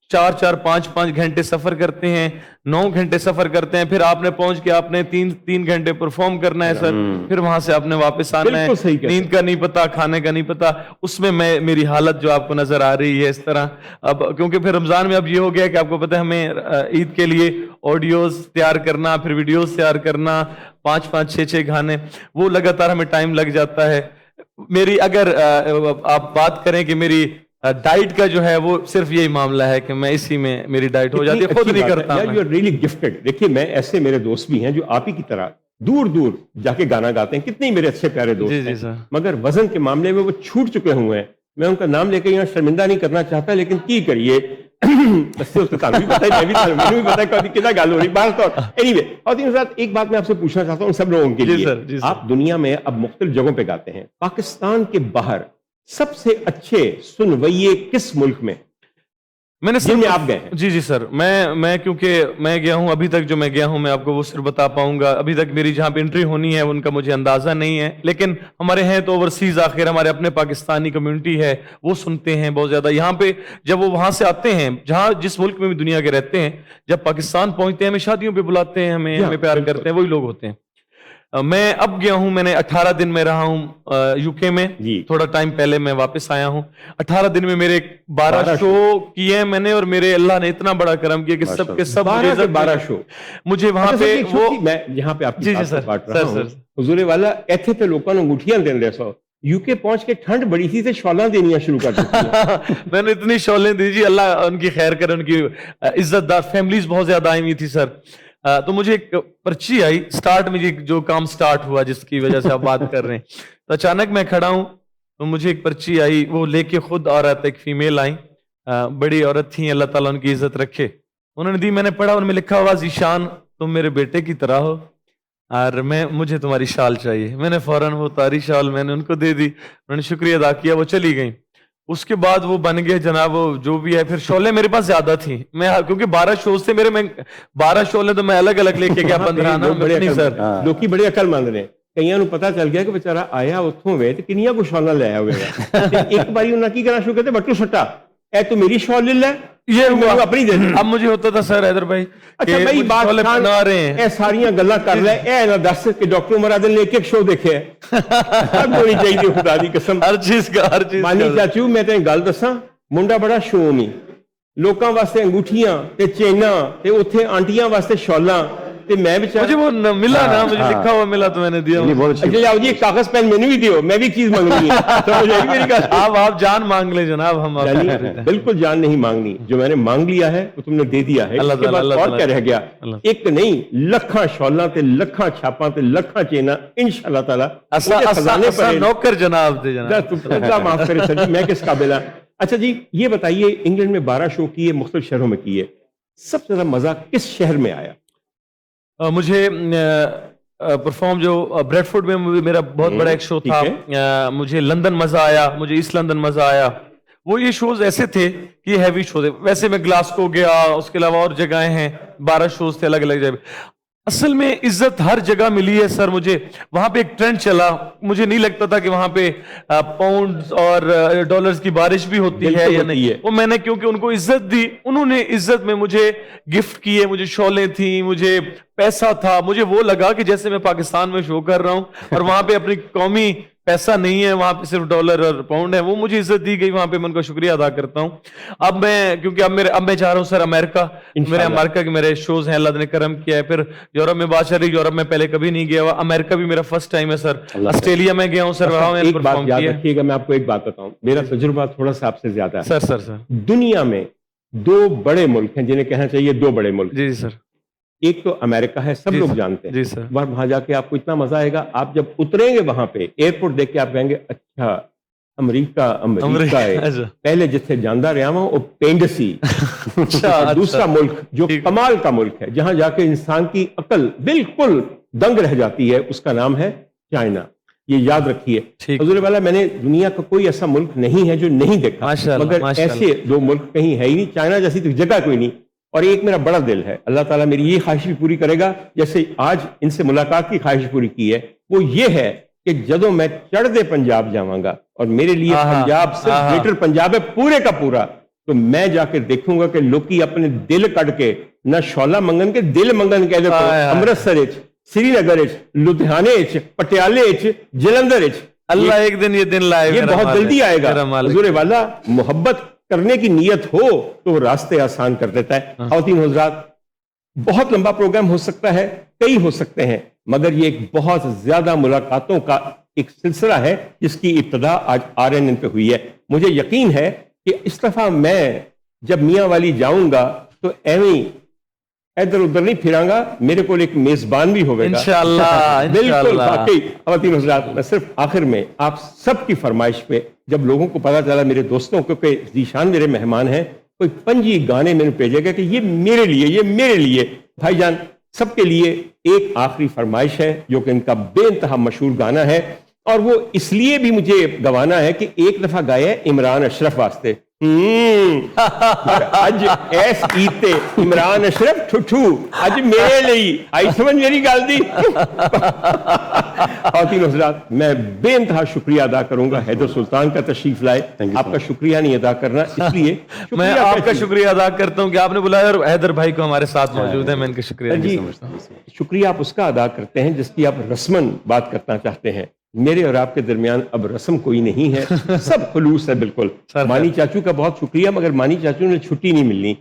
4 5 گھنٹے سفر کرتے ہیں, 9 گھنٹے سفر کرتے ہیں, پھر آپ نے پہنچ کے آپ نے 3 گھنٹے پرفارم کرنا ہے سر, پھر وہاں سے آپ نے واپس آنا ہے, نیند کا نہیں پتا, کھانے کا نہیں پتا. اس میں میری حالت جو آپ کو نظر آ رہی ہے اس طرح, اب کیونکہ پھر رمضان میں اب یہ ہو گیا کہ آپ کو پتہ ہے ہمیں عید کے لیے آڈیوز تیار کرنا, پھر ویڈیوز تیار کرنا, 5 6 گانے, وہ لگاتار ہمیں ٹائم لگ جاتا ہے. میری اگر آپ بات کریں کہ میری ڈائٹ کا جو ہے وہ صرف یہی معاملہ ہے کہ میں اسی میں میری ڈائٹ ہو جاتی ہے, خود نہیں کرتا. You are really gifted. دیکھیے میں ایسے میرے دوست بھی ہیں جو آپ ہی کی طرح دور دور جا کے گانا گاتے ہیں, کتنے میرے اچھے پیارے دوست ہیں, مگر وزن کے معاملے میں وہ چھوٹ چکے ہوئے ہیں. میں ان کا نام لے کے یہاں شرمندہ نہیں کرنا چاہتا, لیکن کی کریے ایک بات میں آپ سے پوچھنا چاہتا ہوں سب لوگوں کے لیے, آپ دنیا میں اب مختلف جگہوں پہ گاتے ہیں, پاکستان کے باہر سب سے اچھے سنویے کس ملک میں؟ मैंने जिनमें आप गए हैं। जी जी सर, मैं क्योंकि मैं गया हूं, अभी तक जो मैं गया हूं मैं आपको वो सिर्फ बता पाऊंगा, अभी तक मेरी जहां पे एंट्री होनी है उनका मुझे अंदाजा नहीं है, लेकिन हमारे हैं तो ओवरसीज, आखिर हमारे अपने पाकिस्तानी कम्युनिटी है, वो सुनते हैं बहुत ज्यादा यहाँ पे। जब वो वहां से आते हैं, जहां जिस मुल्क में भी दुनिया के रहते हैं, जब पाकिस्तान पहुंचते हैं हमें शादियों पे बुलाते हैं, हमें प्यार करते हैं, वही लोग होते हैं। मैं अब गया हूं, मैंने 18 दिन में रहा हूं यूके में, थोड़ा टाइम पहले मैं वापस आया हूं। 18 दिन में मेरे 12 शो किए हैं मैंने, और मेरे अल्लाह ने इतना बड़ा करम किया कि सब के सब 12 शो मुझे वहां पे वो मैं यहाँ पे आपकी जी बात जी सर, को काट रहा सर हूं। सर हुजूर वाला ऐथे पे लोगों ने अंगूठियां देने सो यूके पहुंच के ठंड बड़ी थी तो शॉला देनियां शुरू कर दी। मैंने इतनी शॉलें दी जी, अल्लाह उनकी खैर करे, उनकी इज्जतदार फैमिलीज बहुत ज्यादा आई हुई थी सर। तो मुझे एक पर्ची आई स्टार्ट में, जो काम स्टार्ट हुआ जिसकी वजह से आप बात कर रहे हैं, तो अचानक मैं खड़ा हूं तो मुझे एक पर्ची आई, वो लेके खुद औरत, एक फीमेल आई, बड़ी औरत थी, अल्लाह ताला उनकी इज्जत रखे, उन्होंने दी। मैंने पढ़ा, उनमें लिखा हुआ ज़ीशान तुम मेरे बेटे की तरह हो और मुझे तुम्हारी शाल चाहिए। मैंने फौरन वो तारी शाल मैंने उनको दे दी, उन्होंने शुक्रिया अदा किया, वो चली गई। उसके बाद वो बन गए जनाब, वो जो भी है। फिर शोले मेरे पास ज्यादा थी, मैं क्योंकि 12 शोज थे मेरे, मैं 12 शोले तो मैं अलग अलग लेके गया 15 ना नहीं सर। लोग बड़े अकलमंद ने, कईयां ਨੂੰ पता चल गया कि बेचारा आया उत्थों वे ते किन्नियां को शॉलां ले आवेगा। ते एक बारी उन्हें की करना शुरू करते, बट्टू सट्टा ए तू मेरी शॉल ले ले, ये हुआ अपनी दे दे। अब मुझे होता था सर हैदर भाई, अच्छा भाई बात बना रहे हैं, ए सारियां गल्लां कर ले, ए ना दस कि डॉक्टर उमर आदिल ने एक शो देखे है। अब होनी चाहिए खुदा दी कसम, हर चीज मानी चाचू मैं तेन गल दसा, मुंडा बड़ा शोमी, लोकां वास्ते अंगूठियां ते चेना ते उत्थे आंटियां वास्ते शॉलां, ते मैं बेचारा मुझे वो मिला ना, मुझे लिखा हुआ मिला तो मैंने दिया। अच्छा आओ जी, कागज पेन मैंने भी दियो, मैं भी चीज मांगनी है। समझ आई मेरी बात? आप जान मांग ले जनाब, हम बिल्कुल जान नहीं मांगनी, जो मैंने मांग लिया है वो तुमने दे दिया है, इसके बाद और क्या रह गया? एक नहीं लखा शॉला ते लखा छापा ते लखा चेना, इंशाअल्लाह ताला खजाने पर नौकर जनाब थे जनाब। माफ करे सर जी, मैं किस काबिल। अच्छा जी ये बताइए, इंग्लैंड में 12 शो किए, मुख्तलिफ शहरों में किए, सबसे ज्यादा मजा किस शहर में आया? मुझे परफॉर्म जो ब्रेडफोर्ड में मेरा बहुत बड़ा एक शो था, मुझे लंदन मजा आया, मुझे ईस्ट लंदन मजा आया। वो ये शोज ऐसे थे कि ये हैवी शो थे। वैसे मैं ग्लासगो गया, उसके अलावा और जगहें हैं, 12 शोज थे अलग अलग जगह। असल में इज्जत हर जगह मिली है सर। मुझे वहां पे एक ट्रेंड चला, मुझे नहीं लगता था कि वहां पे पाउंड्स और डॉलर्स की बारिश भी होती है या नहीं है। वो मैंने क्योंकि उनको इज्जत दी, उन्होंने इज्जत में मुझे गिफ्ट किए, मुझे शॉलें थी, मुझे पैसा था, मुझे वो लगा कि जैसे मैं पाकिस्तान में शो कर रहा हूं और वहां पे अपनी कौमी पैसा नहीं है, वहां पे सिर्फ डॉलर और पाउंड है। वो मुझे इज्जत दी गई, वहां पे मैं उनका शुक्रिया अदा करता हूं। अब मैं क्योंकि अब मैं जा रहा हूं सर अमेरिका, मेरे अमेरिका के मेरे शोज हैं, अल्लाह ने करम किया है। फिर यूरोप में बात चल रही, यूरोप में पहले कभी नहीं गया हुआ, अमेरिका भी मेरा फर्स्ट टाइम है सर। ऑस्ट्रेलिया में गया हूँ सर, वहां मैंने परफॉर्म किया। याद रखिएगा, मैं आपको एक बात बताऊं, मेरा तजुर्बा थोड़ा सा आपसे ज्यादा है सर। दुनिया में 2 बड़े मुल्क हैं जिन्हें कहना चाहिए 2 बड़े मुल्क। जी सर। एक तो अमेरिका है, सब लोग जानते हैं। जी सर। वहां जाके आपको इतना मजा आएगा, आप जब उतरेंगे वहां पे एयरपोर्ट देख के आप कहेंगे अच्छा अमेरिका है। पहले जिथे जानदा रहा हूं वो पेंड सी। दूसरा मुल्क जो कमाल का मुल्क है, जहां जाके इंसान की अकल बिल्कुल दंग रह जाती है, उसका नाम है चाइना। ये याद रखिए हुजूर वाला, मैंने दुनिया का कोई ऐसा मुल्क नहीं है जो नहीं देखा, मगर ऐसे 2 मुल्क कहीं है ही नहीं। चाइना जैसी तो जगह कोई नहीं। और एक मेरा बड़ा दिल है, अल्लाह ताला मेरी ये ख्वाहिश भी पूरी करेगा, जैसे आज इनसे मुलाकात की ख्वाहिश पूरी की है, वो ये है कि जदों मैं चढ़दे पंजाब जावांगा और मेरे लिए पंजाब सिर्फ ग्रेटर पंजाब है पूरे का पूरा, तो मैं जाकर देखूंगा कि लोग अपने दिल कट के ना शौला मंगन के दिल मंगन के अमृतसर, श्रीनगर, लुधियाने, पटियाले, जलंधर। अल्लाह एक दिन ये दिन लाए, ये बहुत जल्दी आएगा। हुजूर वाला मोहब्बत करने की नीयत हो तो रास्ते आसान कर देता है। ख़वातीन हुज़रात, बहुत लंबा प्रोग्राम हो सकता है, कई हो सकते हैं, मगर ये एक बहुत ज्यादा मुलाकातों का एक सिलसिला है जिसकी इब्तिदा आज RNN पे हुई है। मुझे यकीन है कि इस दफा मैं जब मियाँ वाली जाऊंगा तो एवं इधर उधर नहीं फिरांगा, मेरे को एक मेजबान भी होगा इंशाअल्लाह। बिल्कुल वाकई। ख़वातीन हुज़रात, मैं सिर्फ आखिर में आप सबकी फरमाइश पे, जब लोगों को पता चला मेरे दोस्तों को कि ज़ीशान मेरे मेहमान हैं, कोई 5 गाने मैंने भेजेगा कि ये मेरे लिए, ये मेरे लिए। भाईजान सबके लिए एक आखिरी फरमाइश है जो कि इनका बेइंतहा मशहूर गाना है, और वो इसलिए भी मुझे गवाना है कि एक दफा गाया इमरान अशरफ वास्ते, ਅੱਜ ਇਸ ਈਦ ਤੇ ਇਮਰਾਨ ਅਸ਼ਰਫ ਠੁੱਠੂ ਅੱਜ ਮੇਰੇ ਲਈ ਆਈ ਸਮਝ ਮੇਰੀ ਗੱਲ ਦੀ खातिन हज़रात, मैं बेइंतहा शुक्रिया अदा करूंगा हैदर सुल्तान का तशरीफ लाए। Thank you so आपका शुक्रिया नहीं अदा करना, इसलिए मैं शुक्रिया आपका कैसे? शुक्रिया अदा करता हूँ कि आपने बुलाया और हैदर भाई को हमारे साथ मौजूद है, मैं इनका शुक्रिया जी, समझता हूँ। शुक्रिया आप उसका अदा करते हैं जिसकी आप रस्मन बात करना चाहते हैं। मेरे और आपके दरमियान अब रस्म कोई नहीं है, सब खुलूस है बिल्कुल। सर, मानी चाचू का बहुत शुक्रिया, मगर मानी चाचू ने छुट्टी नहीं मिलनी।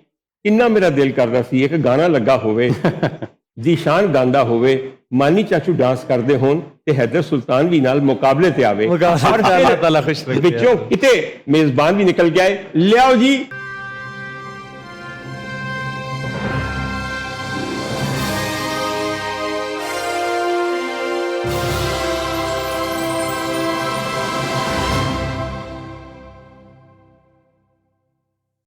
इन्ना मेरा दिल करदा सी एक गाना लगा होवे जीशान गांदा होवे, मानी चाचू डांस करदे होन ते हैदर सुल्तान भी नाल मुकाबले ते आवे मुकाबले ते और अल्लाह ताला खुश रखे। विचों किते मेजबान भी निकल गए, लियाओ जी